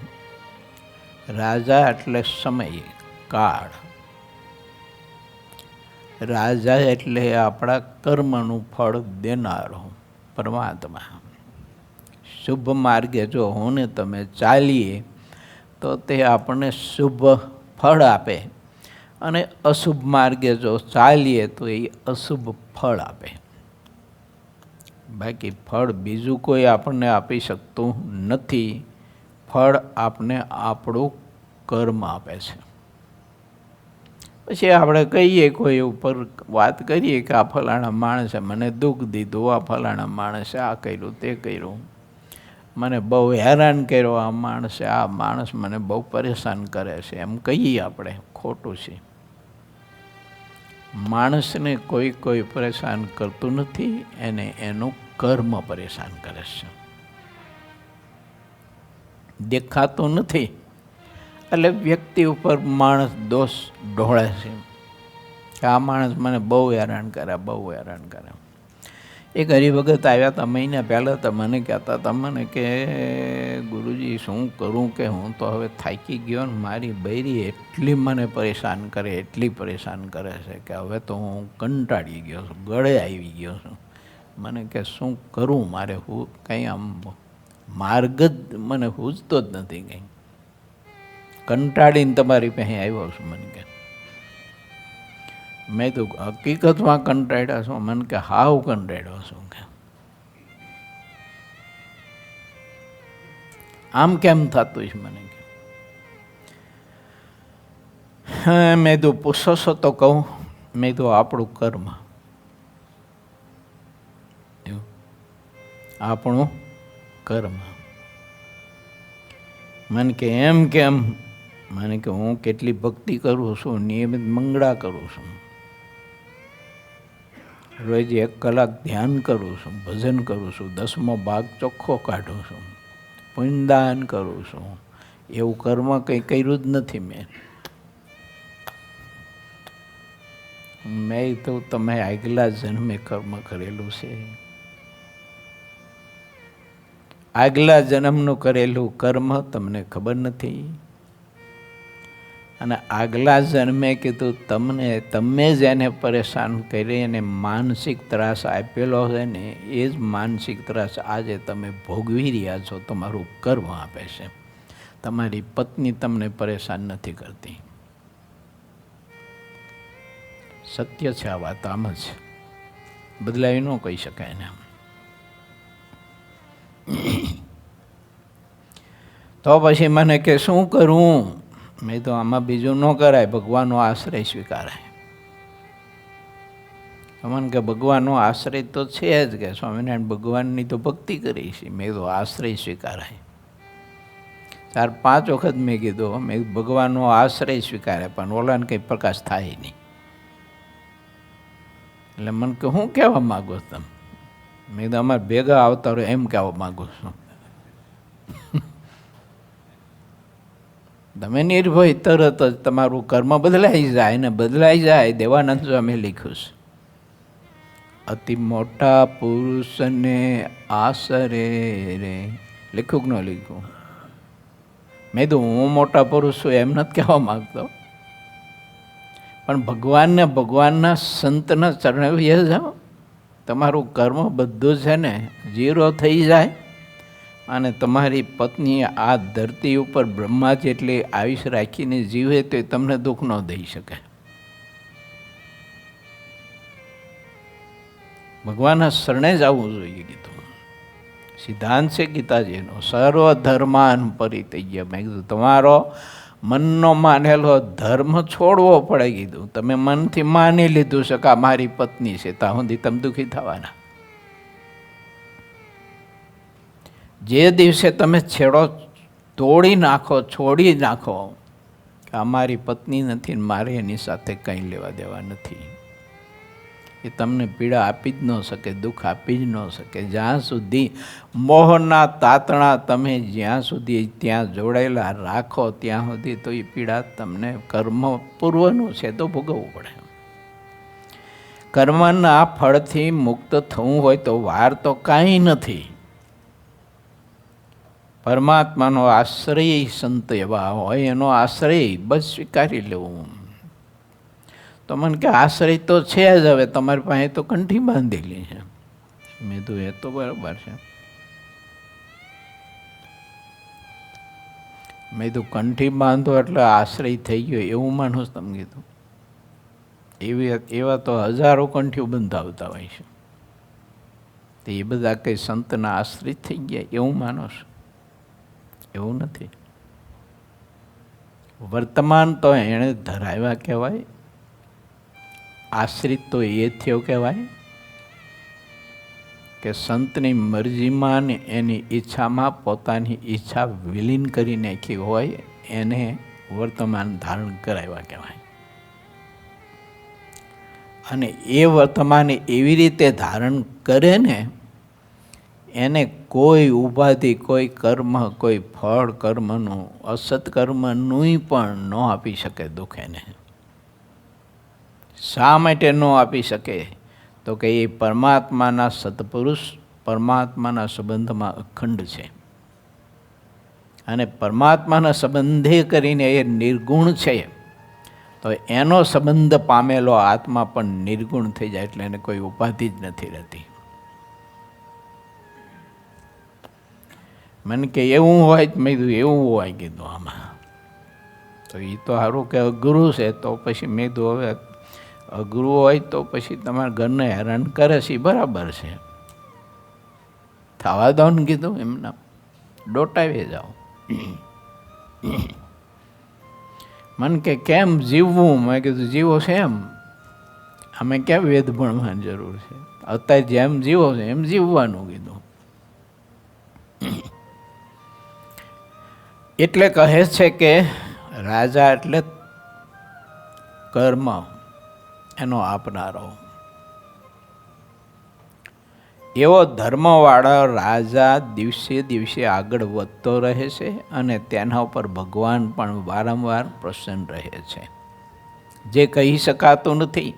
Speaker 1: રાજા એટલે સમય, કાળ. રાજા એટલે આપણા કર્મનું ફળ દેનારો પરમાત્મા. શુભ માર્ગે જો હું ને તમે ચાલીએ તો તે આપણને શુભ ફળ આપે, અને અશુભ માર્ગે જો ચાલીએ તો એ અશુભ ફળ આપે. બાકી ફળ બીજું કોઈ આપણને આપી શકતું નથી. ફળ આપને આપણું કર્મ આપે છે. પછી આપણે કહીએ કોઈ ઉપર વાત કરીએ કે આ ફલાણા માણસે મને દુઃખ દીધું, આ ફલાણા માણસે આ કર્યું તે કર્યું, મને બહુ હેરાન કર્યો આ માણસ મને બહુ પરેશાન કરે છે, એમ કહીએ આપણે. ખોટું છે. માણસને કોઈ પરેશાન કરતું નથી, એને એનું કર્મ પરેશાન કરે છે. દેખાતું નથી એટલે વ્યક્તિ ઉપર માણસ દોષ ઢોળે છે કે આ માણસ મને બહુ હેરાન કરે. એક હરિભગત આવ્યા હતા મહિના પહેલાં, તો મને કહેતા હતા મને કે ગુરુજી શું કરું કે હું તો હવે થાકી ગયો ને મારી બૈરી એટલી મને પરેશાન કરે છે કે હવે તો હું કંટાળી ગયો છું, ગળે આવી ગયો છું. મને કે શું કરું, મારે હું કંઈ આમ માર્ગ જ મને સૂઝતો જ નથી, કંઈ કંટાળીને તમારી પાસે આવ્યો છું. મને કે મેં તો હકીકતમાં કંટાળ્યા છું. મને કે હાવ કંટાળ્યો છું કે આમ કેમ થતું છે? મને કે હા. મેં તો પૂછો છો તો કહું, મેં તો આપણું કર્મ, આપણું કર્મ. મને કે એમ કેમ? મને કે હું કેટલી ભક્તિ કરું છું, નિયમિત મંગળા કરું છું, રોજ 1 કલાક ધ્યાન કરું છું, ભજન કરું છું, 10મો ભાગ ચોખ્ખો કાઢું છું, પુણ્યદાન કરું છું. એવું કર્મ કંઈ કર્યું જ નથી મેં તો તમે આગલા જન્મે કર્મ કરેલું છે. આગલા જન્મનું કરેલું કર્મ તમને ખબર નથી. અને આગલા જન્મે કીધું તમે જેને પરેશાન કરી અને માનસિક ત્રાસ આપેલો છે ને, એ જ માનસિક ત્રાસ આજે તમે ભોગવી રહ્યા છો. તમારું કર્મ આપે છે. તમારી પત્ની તમને પરેશાન નથી કરતી. સત્ય છે આ વાત, આમ જ બદલાવી ન કહી શકાય ને. તો પછી મને કે શું કરું? મેં તો આમાં બીજું ન કરાય, ભગવાનનો આશ્રય સ્વીકારાય. મને કે ભગવાનનો આશ્રય તો છે જ, કે સ્વામિનારાયણ ભગવાનની તો ભક્તિ કરી છે. મેં તો આશ્રય સ્વીકારાય. 4-5 વખત મેં કીધું, મેં ભગવાનનો આશ્રય સ્વીકારે, પણ ઓલાને કંઈ પ્રકાશ થાય નહીં. એટલે મને કે હું કહેવા માગો તમે? મેં તો અમારે ભેગા આવતા રહો એમ કહેવા માગું છું. તમે નિર્ભય તરત જ તમારું કર્મ બદલાઈ જાય, ને બદલાઈ જાય. દેવાનંદ સ્વામી લખ્યું છે, અતિ મોટા પુરુષને આસરે રે. લખ્યું કે ન લખ્યું? મેં તો હું મોટા પુરુષ છું એમ નથી કહેવા માગતો, પણ ભગવાનના સંતના ચરણે જાઓ, તમારું કર્મ બધું છે ને 0 થઈ જાય. અને તમારી પત્ની આ ધરતી ઉપર બ્રહ્મા જેટલી આયુષ રાખીને જીવે તો તમને દુઃખ ન દઈ શકે. ભગવાનના શરણે જ આવવું જોઈએ. કીધું સિદ્ધાંત છે ગીતાજીનો, સર્વ ધર્માન પરિત્યજ્ય. મેં કીધું તમારો મનનો માનેલો ધર્મ છોડવો પડે. કીધું તમે મનથી માની લીધું છે કે આ મારી પત્ની છે, ત્યાં સુધી તમે દુઃખી થવાના. જે દિવસે તમે છેડો તોડી નાખો, છોડી નાખો કે અમારી પત્ની નથી, મારે એની સાથે કંઈ લેવા દેવા નથી, એ તમને પીડા આપી જ ન શકે, દુઃખ આપી જ ન શકે. જ્યાં સુધી મોહના તાતણા તમે જ્યાં સુધી ત્યાં જોડાયેલા રાખો ત્યાં સુધી તો એ પીડા તમને કર્મ પૂર્વનું છે તો ભોગવવું પડે. કર્મના ફળથી મુક્ત થવું હોય તો વાર તો કાંઈ નથી. પરમાત્માનો આશ્રય સંત એવા હોય, એનો આશ્રય બસ સ્વીકારી લેવું. તો મને કે આશ્રય તો છે જ, હવે તમારી પાસે તો કંઠી બાંધેલી છે. મેં કીધું એ તો બરાબર છે. મેં કીધું કંઠી બાંધો એટલે આશ્રય થઈ ગયો એવું માનો તમે કીધું? એવા તો હજારો કંઠીઓ બંધાવતા હોય છે. તો એ બધા કંઈ સંતના આશ્રિત થઈ ગયા એવું માનો છો? એવું નથી. વર્તમાન તો એણે ધરાવ્યા કહેવાય, આશ્રિત તો એ થયો કહેવાય કે સંતની મરજીમાં ને એની ઈચ્છામાં પોતાની ઈચ્છા વિલીન કરી નાખી હોય એને વર્તમાન ધારણ કરાવ્યા કહેવાય. અને એ વર્તમાન એવી રીતે ધારણ કરે ને એને કોઈ ઉપાધિ, કોઈ કર્મ, કોઈ ફળ કર્મનું, અસત્કર્મનું પણ ન આપી શકે દુઃખ એને. શા માટે ન આપી શકે? તો કે એ પરમાત્માના સત્પુરુષ પરમાત્માના સંબંધમાં અખંડ છે. અને પરમાત્માના સંબંધે કરીને એ નિર્ગુણ છે. તો એનો સંબંધ પામેલો આત્મા પણ નિર્ગુણ થઈ જાય એટલે એને કોઈ ઉપાધિ જ નથી રહેતી. મને કે એવું હોય, મેં કીધું એવું હોય કીધું આમાં તો એ તો સારું કે અઘરું છે. તો પછી મેં કીધું હવે અઘરું હોય તો પછી તમારા ઘરને હેરાન કરે છે બરાબર છે, થવા દો ને કીધું, એમના ડોટાવી જાઓ. મને કે કેમ જીવવું? મેં કીધું જીવો છે એમ, અમે ક્યાં વેદ ભણવાની જરૂર છે, અત્યારે જેમ જીવો છે એમ જીવવાનું કીધું. એટલે કહે છે કે રાજા એટલે કર્મ એનો આપનારો. એવો ધર્મવાળો રાજા દિવસે દિવસે આગળ વધતો રહે છે અને તેના ઉપર ભગવાન પણ વારંવાર પ્રસન્ન રહે છે, જે કહી શકાતું નથી.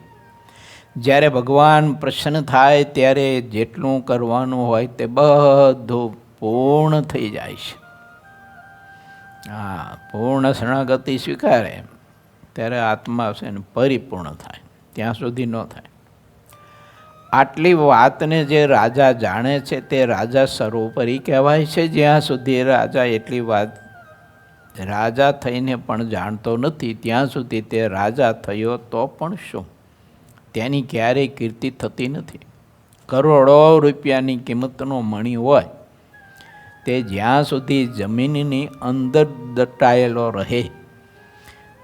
Speaker 1: જ્યારે ભગવાન પ્રસન્ન થાય ત્યારે જેટલું કરવાનું હોય તે બધું પૂર્ણ થઈ જાય છે. હા, પૂર્ણ શરણાગતિ સ્વીકારે ત્યારે આત્મા છે ને પરિપૂર્ણ થાય, ત્યાં સુધી ન થાય. આટલી વાતને જે રાજા જાણે છે તે રાજા સર્વોપરી કહેવાય છે. જ્યાં સુધી રાજા એટલી વાત રાજા થઈને પણ જાણતો નથી ત્યાં સુધી તે રાજા થયો તો પણ શું, તેની ક્યારેય કીર્તિ થતી નથી. કરોડો રૂપિયાની કિંમતનો મણી હોય તે જ્યાં સુધી જમીનની અંદર દટાયેલો રહે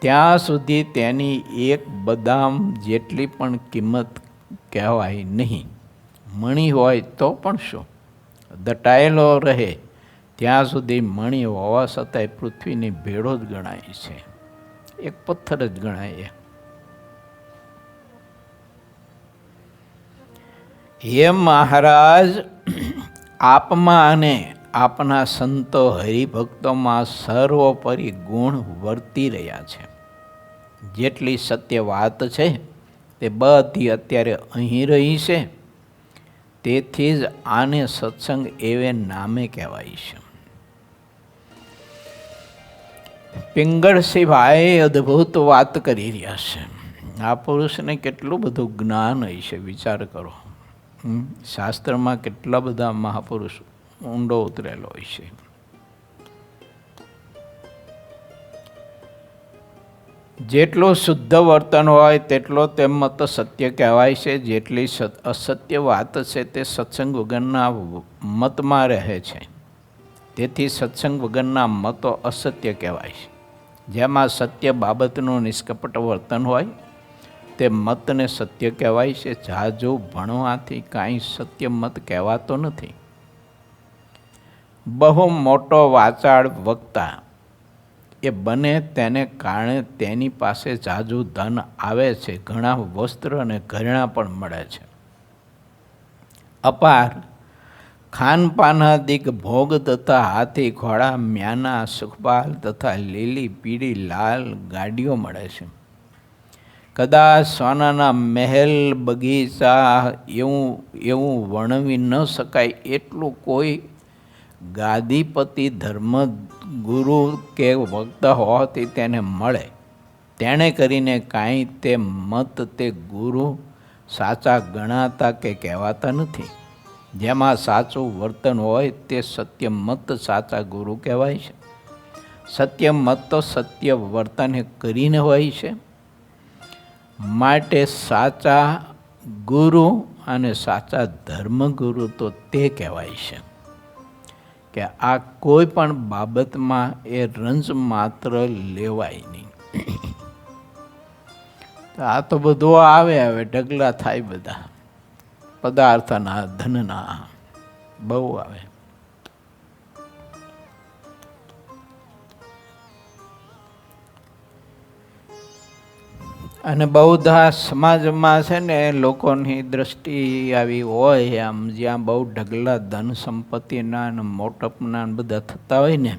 Speaker 1: ત્યાં સુધી તેની એક બદામ જેટલી પણ કિંમત કહેવાય નહીં. મણી હોય તો પણ શું, દટાયેલો રહે ત્યાં સુધી મણી હોવા છતાંય પૃથ્વીની ભેળો જ ગણાય છે, એક પથ્થર જ ગણાય. હે મહારાજ, આપમાં અને આપના સંતો હરિભક્તોમાં સર્વોપરી ગુણ વર્તી રહ્યા છે. જેટલી સત્ય વાત છે તે બધી અત્યારે અહીં રહી છે. તેથી જ આને સત્સંગ એવે નામે કહેવાય છે. પિંગળસિંહભાઈ અદ્ભુત વાત કરી રહ્યા છે. આ પુરુષને કેટલું બધું જ્ઞાન હોય છે, વિચાર કરો. શાસ્ત્રમાં કેટલા બધા મહાપુરુષ ઊંડો ઉતરેલો હોય છે. જેટલું શુદ્ધ વર્તન હોય તેટલો તે મત સત્ય કહેવાય છે. જેટલી અસત્ય વાત છે તે સત્સંગ વગરના મતમાં રહે છે. તેથી સત્સંગ વગરના મતો અસત્ય કહેવાય છે. જેમાં સત્ય બાબતનું નિષ્કપટ વર્તન હોય તે મતને સત્ય કહેવાય છે. જાજુ ભણવાથી કાંઈ સત્ય મત કહેવાતો નથી. બહુ મોટો વાચાળ વક્તા એ બને તેને કારણે તેની પાસે જાજુ ધન આવે છે, ઘણા વસ્ત્ર અને ઘરેણાં પણ મળે છે. અપાર ખાનપાનાદિક ભોગ તથા હાથી ઘોડા મ્યાના સુખપાલ તથા લીલી પીળી લાલ ગાડીઓ મળે છે. કદાચ સોનાના મહેલ બગીચા એવું વર્ણવી ન શકાય એટલું કોઈ ગાદીપતિ ધર્મગુરુ કે વક્તા હોવાથી તેને મળે. તેણે કરીને કાંઈ તે મત તે ગુરુ સાચા ગણાતા કે કહેવાતા નથી. જેમાં સાચું વર્તન હોય તે સત્ય મત સાચા ગુરુ કહેવાય છે. સત્ય મત તો સત્ય વર્તન કરીને હોય છે. માટે સાચા ગુરુ અને સાચા ધર્મગુરુ તો તે કહેવાય છે કે આ કોઈ પણ બાબતમાં એ રંજ માત્ર લેવાય નહીં. આ તો બધું આવે હવે ઢગલા થાય બધા પદાર્થના ધનના બહુ આવે. અને બહુધા સમાજમાં છે ને લોકોની દ્રષ્ટિ આવી હોય આમ જ્યાં બહુ ઢગલા ધન સંપત્તિના અને મોટપના બધા થતા હોય ને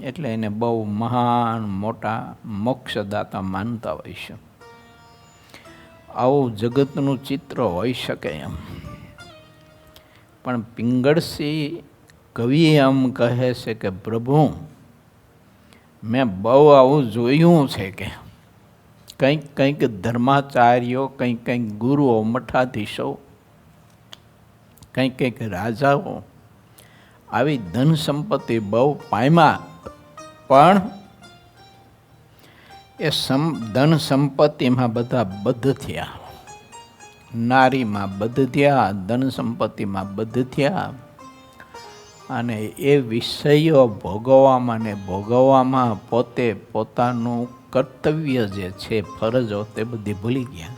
Speaker 1: એટલે એને બહુ મહાન મોટા મોક્ષદાતા માનતા હોય છે. આવું જગતનું ચિત્ર હોઈ શકે એમ. પણ પિંગળસિંહ કવિ એમ કહે છે કે પ્રભુ મેં બહુ આવું જોયું છે કે કંઈક કંઈક ધર્માચાર્યો, કંઈક કંઈક ગુરુઓ, મઠાધીશો, કંઈક કંઈક રાજાઓ આવી ધન સંપત્તિ બહુ પામ્યા, પણ એ ધન સંપત્તિમાં બધા બદ્ધ થયા. નારીમાં બદ્ધ થયા, ધન સંપત્તિમાં બદ્ધ થયા, અને એ વિષયો ભોગવવામાં ને ભોગવવામાં પોતે પોતાનું કર્તવ્ય જે છે ફરજો તે બધી ભૂલી ગયા.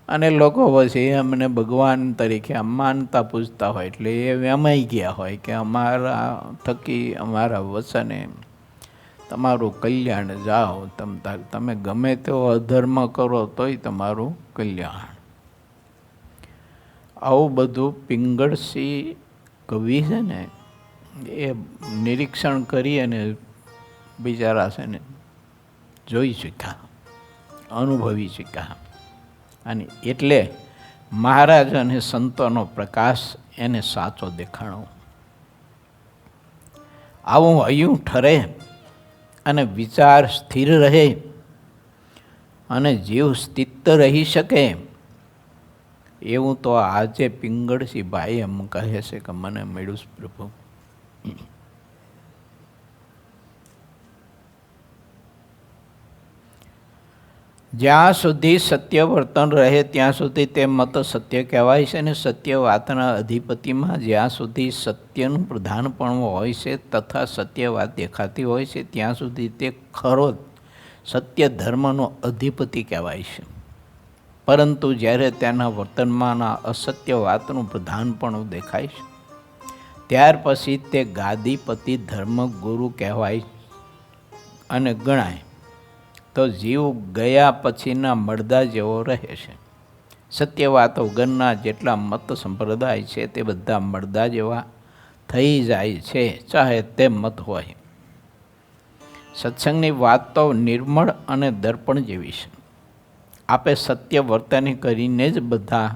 Speaker 1: અને લોકો પછી અમને ભગવાન તરીકે માનતા પૂજતા હોય એટલે એ વેમાઈ ગયા હોય કે અમારા થકી અમારા વચને તમારું કલ્યાણ જાઓ, તમે ગમે તેવો અધર્મ કરો તોય તમારું કલ્યાણ. આવું બધું પિંગળસિંહ કવિ છે ને એ નિરીક્ષણ કરી અને બિચારા છે ને જોઈ શક્યા, અનુભવી શક્યા. અને એટલે મહારાજ અને સંતોનો પ્રકાશ એને સાચો દેખાણો. આવું હૈયું ઠરે અને વિચાર સ્થિર રહે અને જીવ સ્થિત રહી શકે એવું તો આજે પિંગળસિંહ ભાઈ એમ કહે છે કે મને મળ્યું છે પ્રભુ. જ્યાં સુધી સત્ય વર્તન રહે ત્યાં સુધી તે મત સત્ય કહેવાય છે. અને સત્ય વાતના અધિપતિમાં જ્યાં સુધી સત્યનું પ્રધાનપણું હોય છે તથા સત્ય વાત દેખાતી હોય છે ત્યાં સુધી તે ખરો સત્ય ધર્મનો અધિપતિ કહેવાય છે. પરંતુ જ્યારે તેના વર્તનમાંના અસત્ય વાતનું પ્રધાનપણું દેખાય છે ત્યાર પછી તે ગાદીપતિ ધર્મગુરુ કહેવાય અને ગણાય. તો જીવ ગયા પછીના મળદા જેવો રહે છે. સત્ય વાતો વગરના જેટલા મત સંપ્રદાય છે તે બધા મળદા જેવા થઈ જાય છે, ચાહે તે મત હોય. સત્સંગની વાત તો નિર્મળ અને દર્પણ જેવી છે. આપે સત્ય વર્તન કરીને જ બધા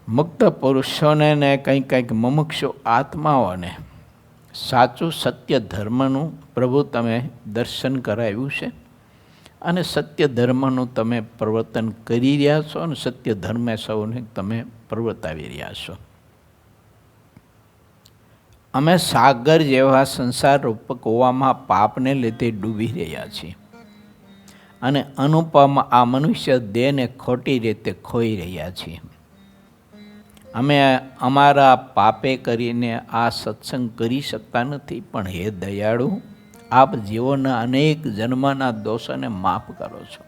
Speaker 1: મુક્ત પુરુષોને ને કંઈક કંઈક મુમુક્ષુ આત્માઓને સાચું સત્ય ધર્મનું પ્રભુ તમે દર્શન કરાવ્યું છે અને સત્ય ધર્મનું તમે પ્રવર્તન કરી રહ્યા છો અને સત્ય ધર્મે સૌને તમે પ્રવર્તાવી રહ્યા છો. અમે સાગર જેવા સંસાર રૂપ કૂવામાં પાપને લીધે ડૂબી રહ્યા છીએ અને અનુપમ આ મનુષ્ય દેહને ખોટી રીતે ખોઈ રહ્યા છીએ. અમે અમારા પાપે કરીને આ સત્સંગ કરી શકતા નથી, પણ હે દયાળુ આપ જીવોના અનેક જન્મના દોષોને માફ કરો છો.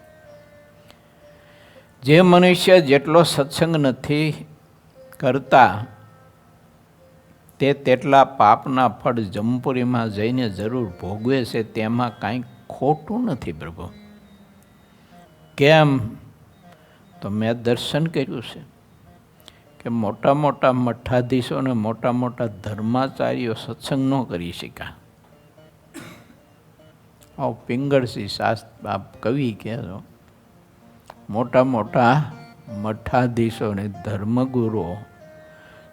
Speaker 1: જે મનુષ્ય જેટલો સત્સંગ નથી કરતા તે તેટલા પાપના ફળ જમપુરીમાં જઈને જરૂર ભોગવે છે, તેમાં કાંઈ ખોટું નથી પ્રભુ. કેમ? તો મેં દર્શન કર્યું છે કે મોટા મોટા મઠાધીશો અને મોટા મોટા ધર્માચાર્યો સત્સંગ ન કરી શક્યા. આવો પિંગળસિંહ શાસ્ત્ર આપ કવિ કહેજો. મોટા મોટા મઠાધીશો અને ધર્મગુરુઓ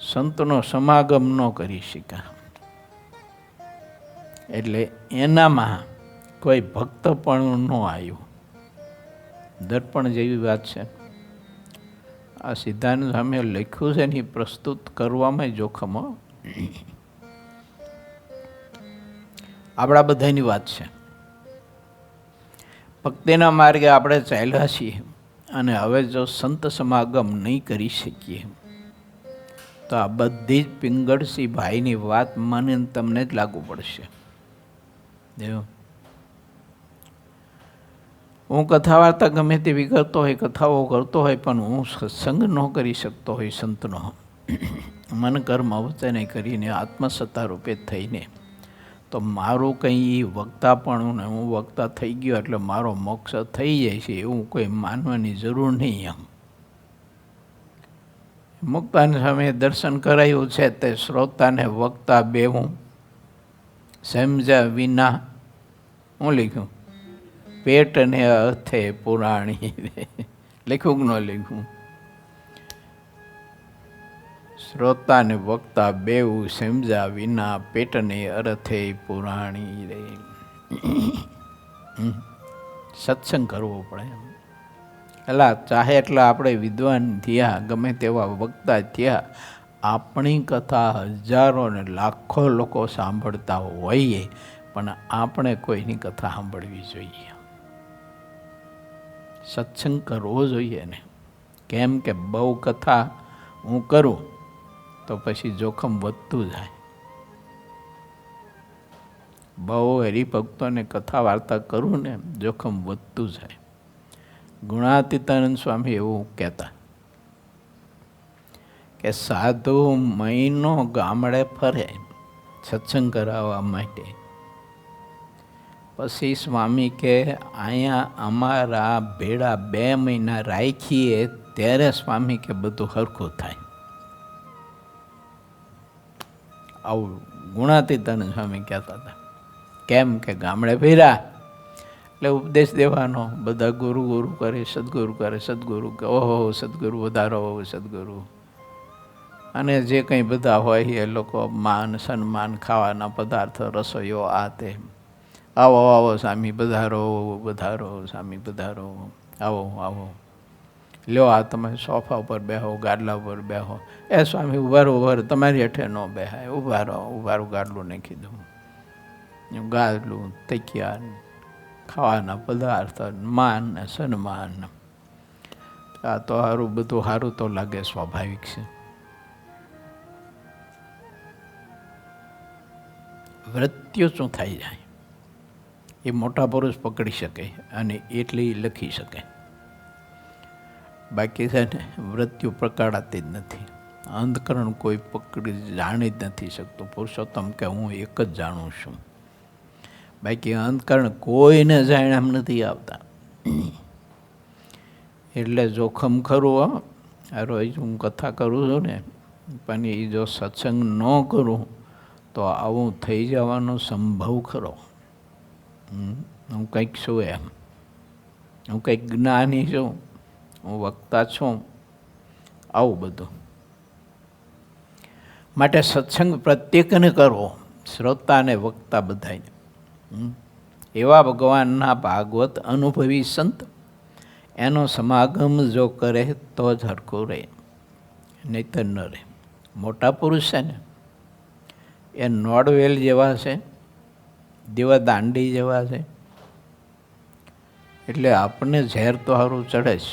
Speaker 1: સંતનો સમાગમ ન કરી શક્યા. એટલે એનામાં કોઈ ભક્ત પણ ન આવ્યું. દર્પણ જેવી વાત છે. આ સિદ્ધાંત સામે લખ્યું છે ને એ પ્રસ્તુત કરવામાં જોખમ. આપણા બધાની વાત છે. ભક્તિના માર્ગે આપણે ચાલ્યા છીએ અને હવે જો સંત સમાગમ નહીં કરી શકીએ તો આ બધી જ પિંગળસિંહ ભાઈની વાત મને તમને જ લાગુ પડશે. હું કથા વાર્તા ગમે તેવી કરતો હોય, કથાઓ કરતો હોય, પણ હું સત્સંગ ન કરી શકતો હોય સંતનો, મન કર્મ અવચને કરીને આત્મસત્તા રૂપે થઈને, તો મારું કંઈ વક્તાપણું ને હું વક્તા થઈ ગયો એટલે મારો મોક્ષ થઈ જાય છે એવું કોઈ માનવાની જરૂર નહીં. એમ મુક્તાની સામે દર્શન કરાયું છે તે શ્રોતાને વક્તા બેવું સમજ્યા વિના હું લખ્યું પેટને અર્થે પુરાણી લખ્યું કે ન લખ્યું? શ્રોતાને વક્તા બેવું સમજ્યા વિના પેટને અર્થે પુરાણી રે. સત્સંગ કરવો પડે. એટલે ચાહે એટલે આપણે વિદ્વાન થયા, ગમે તેવા વક્તા થયા, આપણી કથા હજારો ને લાખો લોકો સાંભળતા હોઈએ, પણ આપણે કોઈની કથા સાંભળવી જોઈએ. સત્સંગ કરવો જોઈએ ને. કેમ કે બહુ કથા હું કરું તો પછી જોખમ વધતું જાય. બહુ હરિભક્તોને કથા વાર્તા કરું ને જોખમ વધતું જાય. ગુણાતીતાનંદ સ્વામી એવું કહેતા કે સાધુ મહિનો ગામડે ફરે સત્સંગ કરાવવા માટે, પછી સ્વામી કે અહીંયા અમારા ભેળા 2 મહિના રાખીએ ત્યારે સ્વામી કે બધું સરખું થાય. આવું ગુણાતીતાનંદ સ્વામી કહેતા હતા. કેમ કે ગામડે ફર્યા એટલે ઉપદેશ દેવાનો, બધા ગુરુ ગુરુ કરે, સદગુરુ કરે, સદગુરુ કે ઓહો સદગુરુ વધારો સદગુરુ, અને જે કંઈ બધા હોય એ લોકો માન સન્માન, ખાવાના પદાર્થ, રસોઈઓ, આ તે, આવો આવો સ્વામી પધારો, પધારો સ્વામી પધારો, આવો આવો, લ્યો આ તમે સોફા ઉપર બેહો, ગાડલા ઉપર બેહો. એ સ્વામી ઉભારો ઉભારો, તમારી હેઠે ન બેહાય, ઉભારો ઉભારું, ગાડલું નાખી દઉં, ગાડલું, તકિયા, ખાવાના પદાર્થ, માન ને સન્માન. આ તો સારું, બધું સારું તો લાગે, સ્વાભાવિક છે. વૃત્તિઓ શું થઈ જાય એ મોટા પુરુષ પકડી શકે અને એટલી લખી શકે. બાકી છે ને વૃત્તિઓ પ્રકારાતી જ નથી. અંધકરણ કોઈ પકડી જાણી જ નથી શકતું. પુરુષોત્તમ કે હું એક જ જાણું છું. બાકી અંધકરણ કોઈને જાણ્યા એમ નથી આવતા. એટલે જોખમ ખરું. રોજ હું કથા કરું છું ને, પણ એ જો સત્સંગ ન કરું તો આવું થઈ જવાનો સંભવ ખરો. હું કંઈક છું એમ, હું કંઈક જ્ઞાની છું, હું વક્તા છું, આવું બધું. માટે સત્સંગ પ્રત્યેકને કરવો, શ્રોતાને વક્તા બધાને. એવા ભગવાનના ભાગવત અનુભવી સંત એનો સમાગમ જો કરે તો જ હરખું રહે, નહીંતર ન રહે. મોટા પુરુષ છે ને એ નોડવેલ જેવા છે, દીવાદાંડી જેવા છે. એટલે આપણને ઝેર તો સારું ચડે જ.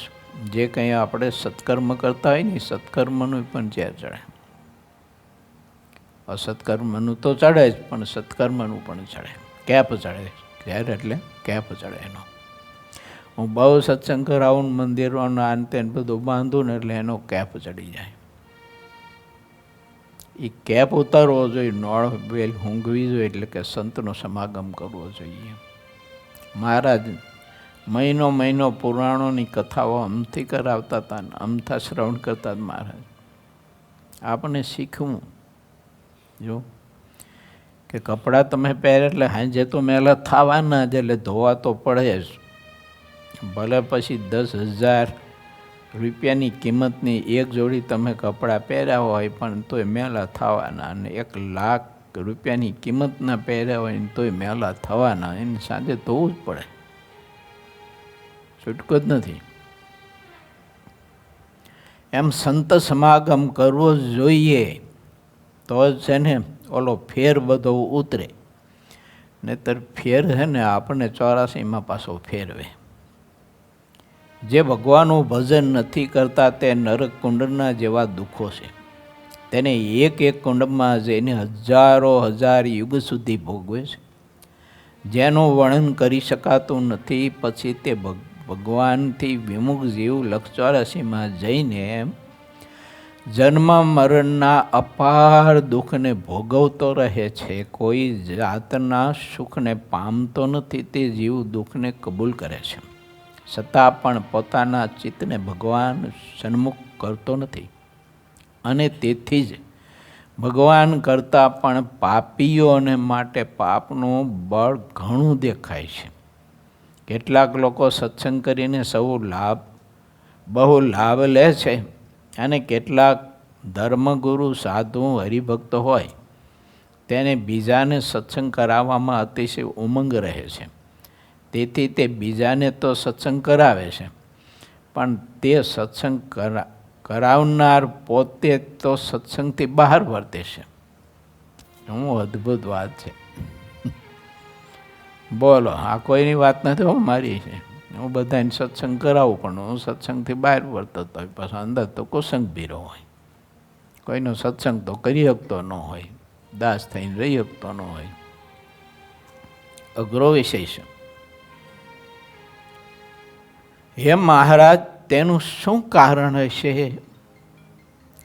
Speaker 1: જે કંઈ આપણે સત્કર્મ કરતા હોય ને સત્કર્મનું પણ ઝેર ચડે. અસત્કર્મનું તો ચડે જ, પણ સત્કર્મનું પણ ચડે. કેપ ચડે. ઝેર એટલે કેપ ચડે એનો. હું બહુ સત્સંગ કરાવું, મંદિરોના અંતે બધું બાંધું ને એટલે એનો કેપ ચડી જાય. એ કેપ ઉતારવો જોઈએ, નોળ બેલ ઊંઘવી જોઈએ, એટલે કે સંતનો સમાગમ કરવો જોઈએ. મહારાજ મહિનો મહિનો પુરાણોની કથાઓ અમથી કરાવતા હતા ને અમથા શ્રવણ કરતા જ મહારાજ. આપણે શીખવું. જો કે કપડાં તમે પહેરે એટલે હાંજે તો મેલા થવાના જ, એટલે ધોવા તો પડે જ. ભલે પછી 10,000 રૂપિયાની કિંમતની એક જોડી તમે કપડાં પહેર્યા હોય, પણ તોય મેલા થવાના. અને 1 લાખ કે રૂપિયાની કિંમતના પહેર્યા હોય ને તોય મેલા થવાના, એની સાંજે ધોવું જ પડે, છૂટકો જ નથી. એમ સંત સમાગમ કરવો જોઈએ તો જ છે ને ઓલો ફેર બધો ઉતરે, નહીતર ફેર છે ને આપણને 84માં પાછો ફેરવે. જે ભગવાનનું ભજન નથી કરતા તે નરક કુંડના જેવા દુઃખો છે, તેને એક એક કુંડમાં જઈને હજારો હજાર યુગ સુધી ભોગવે છે. જેનું વર્ણન કરી શકાતું નથી, પછી તે ભગવાનથી વિમુખ જીવ 84માં જઈને જન્મ મરણના અપાર દુઃખને ભોગવતો રહે છે. કોઈ જાતના સુખને પામતો નથી. તે જીવ દુઃખને કબૂલ કરે છે, છતાં પણ પોતાના ચિત્તને ભગવાન સન્મુખ કરતો નથી, અને તેથી જ ભગવાન કરતાં પણ પાપીઓને માટે પાપનું બળ ઘણું દેખાય છે. કેટલાક લોકો સત્સંગ કરીને બહુ લાભ લે છે, અને કેટલાક ધર્મગુરુ સાધુ હરિભક્ત હોય તેને બીજાને સત્સંગ કરાવવામાં અતિશય ઉમંગ રહે છે. તેથી તે બીજાને તો સત્સંગ કરાવે છે, પણ તે સત્સંગ કરાવનાર પોતે તો સત્સંગથી બહાર વર્તે છે. શું અદ્ભુત વાત છે! બોલો, આ કોઈની વાત નથી હો, મારી છે. હું બધાને સત્સંગ કરાવું, પણ હું સત્સંગથી બહાર વર્તતો હોય, પાછો અંદર તો કુસંગ ભીરો હોય. કોઈનો સત્સંગ તો કરી શકતો ન હોય, દાસ થઈને રહી શકતો ન હોય. અઘરો વિષય છે. હે મહારાજ, તેનું શું કારણ હશે?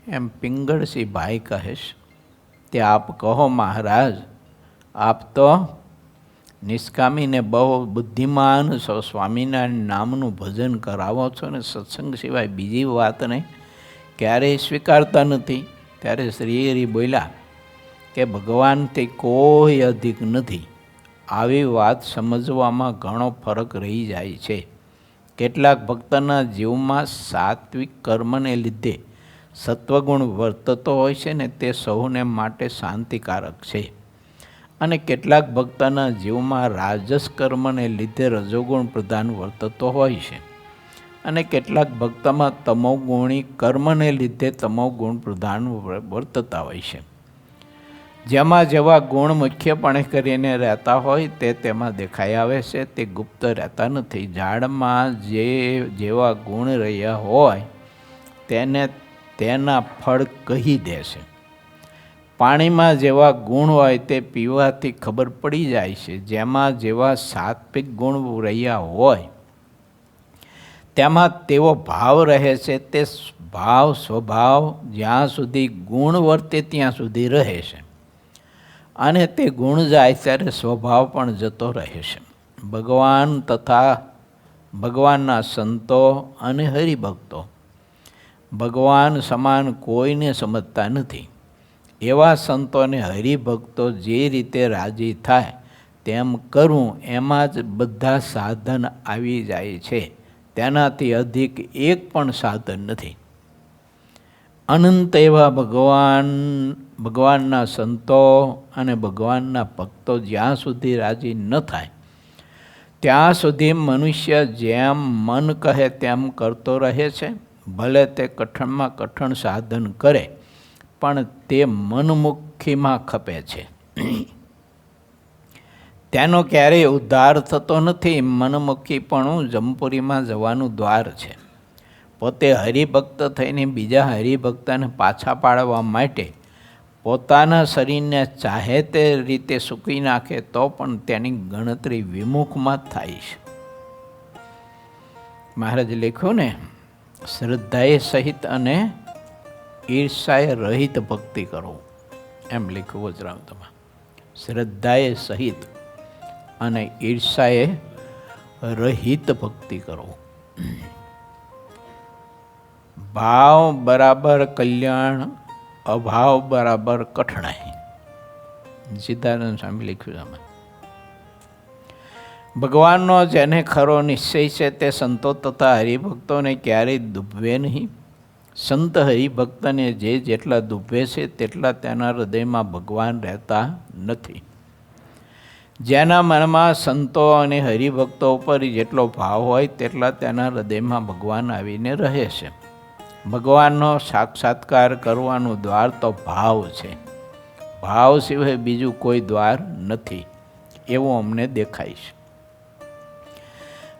Speaker 1: એમ પિંગળસિંહ ભાઈ કહે છે. તે આપ કહો મહારાજ, આપ તો નિષ્કામીને બહુ બુદ્ધિમાન છો, સ્વામિનારાયણ નામનું ભજન કરાવો છો ને સત્સંગ સિવાય બીજી વાતને ક્યારેય સ્વીકારતા નથી. ત્યારે શ્રી હરિ બોલ્યા કે ભગવાનથી કોઈ અધિક નથી. આવી વાત સમજવામાં ઘણો ફરક રહી જાય છે. કેટલાક ભક્તના જીવમાં સાત્વિક કર્મને લીધે સત્વગુણ વર્તતો હોય છે ને તે સૌને માટે શાંતિકારક છે, અને કેટલાક ભક્તના જીવમાં રાજસ કર્મને લીધે રજોગુણ પ્રધાન વર્તતો હોય છે, અને કેટલાક ભક્તમાં તમોગુણી કર્મને લીધે તમોગુણ પ્રધાન વર્તતા હોય છે. જેમાં જેવા ગુણ મુખ્યપણે કરીને રહેતા હોય તે તેમાં દેખાઈ આવે છે, તે ગુપ્ત રહેતા નથી. ઝાડમાં જેવા ગુણ રહ્યા હોય તેને તેના ફળ કહી દે છે. પાણીમાં જેવા ગુણ હોય તે પીવાથી ખબર પડી જાય છે. જેમાં જેવા સાત્વિક ગુણ રહ્યા હોય તેમાં તેવો ભાવ રહે છે. તે ભાવ સ્વભાવ જ્યાં સુધી ગુણ વર્તે ત્યાં સુધી રહે છે, અને તે ગુણ જાય ત્યારે સ્વભાવ પણ જતો રહે છે. ભગવાન તથા ભગવાનના સંતો અને હરિભક્તો ભગવાન સમાન કોઈને સમજતા નથી. એવા સંતો અને હરિભક્તો જે રીતે રાજી થાય તેમ કરવું, એમાં જ બધા સાધન આવી જાય છે. તેનાથી અધિક એક પણ સાધન નથી. અનંત એવા ભગવાનના સંતો અને ભગવાનના ભક્તો જ્યાં સુધી રાજી ન થાય ત્યાં સુધી મનુષ્ય જેમ મન કહે તેમ કરતો રહે છે. ભલે તે કઠણમાં કઠણ સાધન કરે, પણ તે મનમુખીમાં ખપે છે. તેનો ક્યારેય ઉદ્ધાર થતો નથી. મનમુખીપણું જમપુરીમાં જવાનું દ્વાર છે. પોતે હરિભક્ત થઈને બીજા હરિભક્તને પાછા પાડવા માટે પોતાના શરીરને ચાહે તે રીતે સૂકી નાખે તો પણ તેની ગણતરી વિમુખમાં જ થાય છે. મહારાજે લખ્યું ને, શ્રદ્ધાએ સહિત અને ઈર્ષાએ રહિત ભક્તિ કરો, એમ લખ્યું વજરાવતમાં. શ્રદ્ધાએ સહિત અને ઈર્ષાએ રહિત ભક્તિ કરો. ભાવ બરાબર કલ્યાણ, અભાવ બરાબર કઠણાઈ. સિદ્ધાનંદ સ્વામી લખ્યું આમાં. ભગવાનનો જેને ખરો નિશ્ચય છે તે સંતો તથા હરિભક્તોને ક્યારેય દુભવે નહીં. સંત હરિભક્તને જે જેટલા દુભે છે તેટલા તેના હૃદયમાં ભગવાન રહેતા નથી. જેના મનમાં સંતો અને હરિભક્તો ઉપર જેટલો ભાવ હોય તેટલા તેના હૃદયમાં ભગવાન આવીને રહે છે. ભગવાનનો સાક્ષાત્કાર કરવાનું દ્વાર તો ભાવ છે. ભાવ સિવાય બીજું કોઈ દ્વાર નથી એવું અમને દેખાય છે.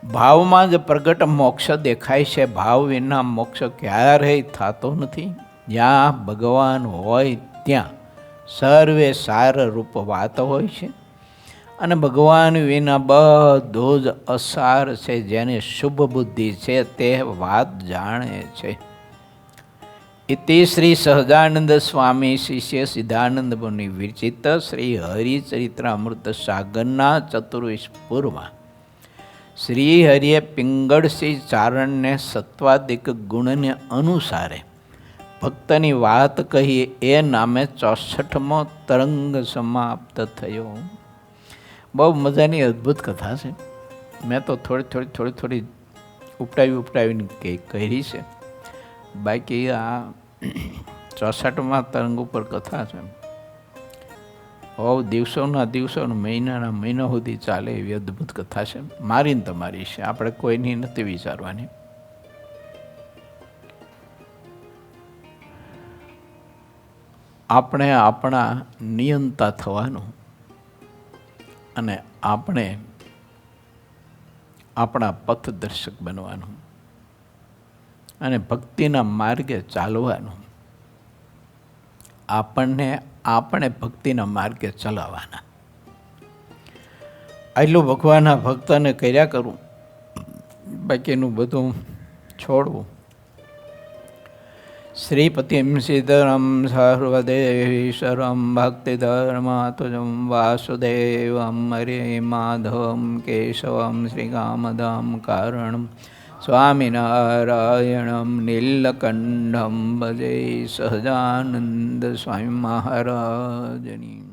Speaker 1: ભાવમાં જ પ્રગટ મોક્ષ દેખાય છે. ભાવ વિના મોક્ષ ક્યારેય થતો નથી. જ્યાં ભગવાન હોય ત્યાં સર્વે સાર રૂપ વાત હોય છે અને ભગવાન વિના બધો જ અસાર છે. જેને શુભ બુદ્ધિ છે તે વાત જાણે છે. ઇતિ શ્રી સહજાનંદ સ્વામી શિષ્ય સિદ્ધાનંદ મુનિ વિરચિત શ્રી હરિચરિત્રામૃત સાગરના ચતુર્વિશ પૂર્વમાં શ્રી હરિએ પિંગળસિંહ ચારણને સત્વાદિક ગુણને અનુસારે ભક્તની વાત કહી એ નામે 64મો તરંગ સમાપ્ત થયો. બહુ મજાની અદ્ભુત કથા છે. મેં તો થોડી ઉપટાવીને કહી છે. બાકી આ 64મા તરંગ ઉપર કથા છે. દિવસોના મહિનાના મહિના સુધી ચાલે એવી અદ્ભુત કથા છે. મારીને તમારી છે, આપણે કોઈની નથી વિચારવાની. આપણે આપણા નિયંતા થવાનું અને આપણે આપણા પથદર્શક બનવાનું અને ભક્તિના માર્ગે ચાલવાનું. આપણે ભક્તિના માર્ગે ચલાવવાના. આટલું ભગવાનના ભક્તને કર્યા કરું, બાકીનું બધું છોડવું. શ્રીપતિમ સિદ્ધરમ સર્વદેવીશ્વરમ ભક્તિધર્માતુજમ વાસુદેવમ હરે માધવમ કેશવમ શ્રીકામદામ કારણમ સ્વામિનારાયણમ નીલકંઠમ ભજે સહજાનંદ સ્વામી મહારાજની.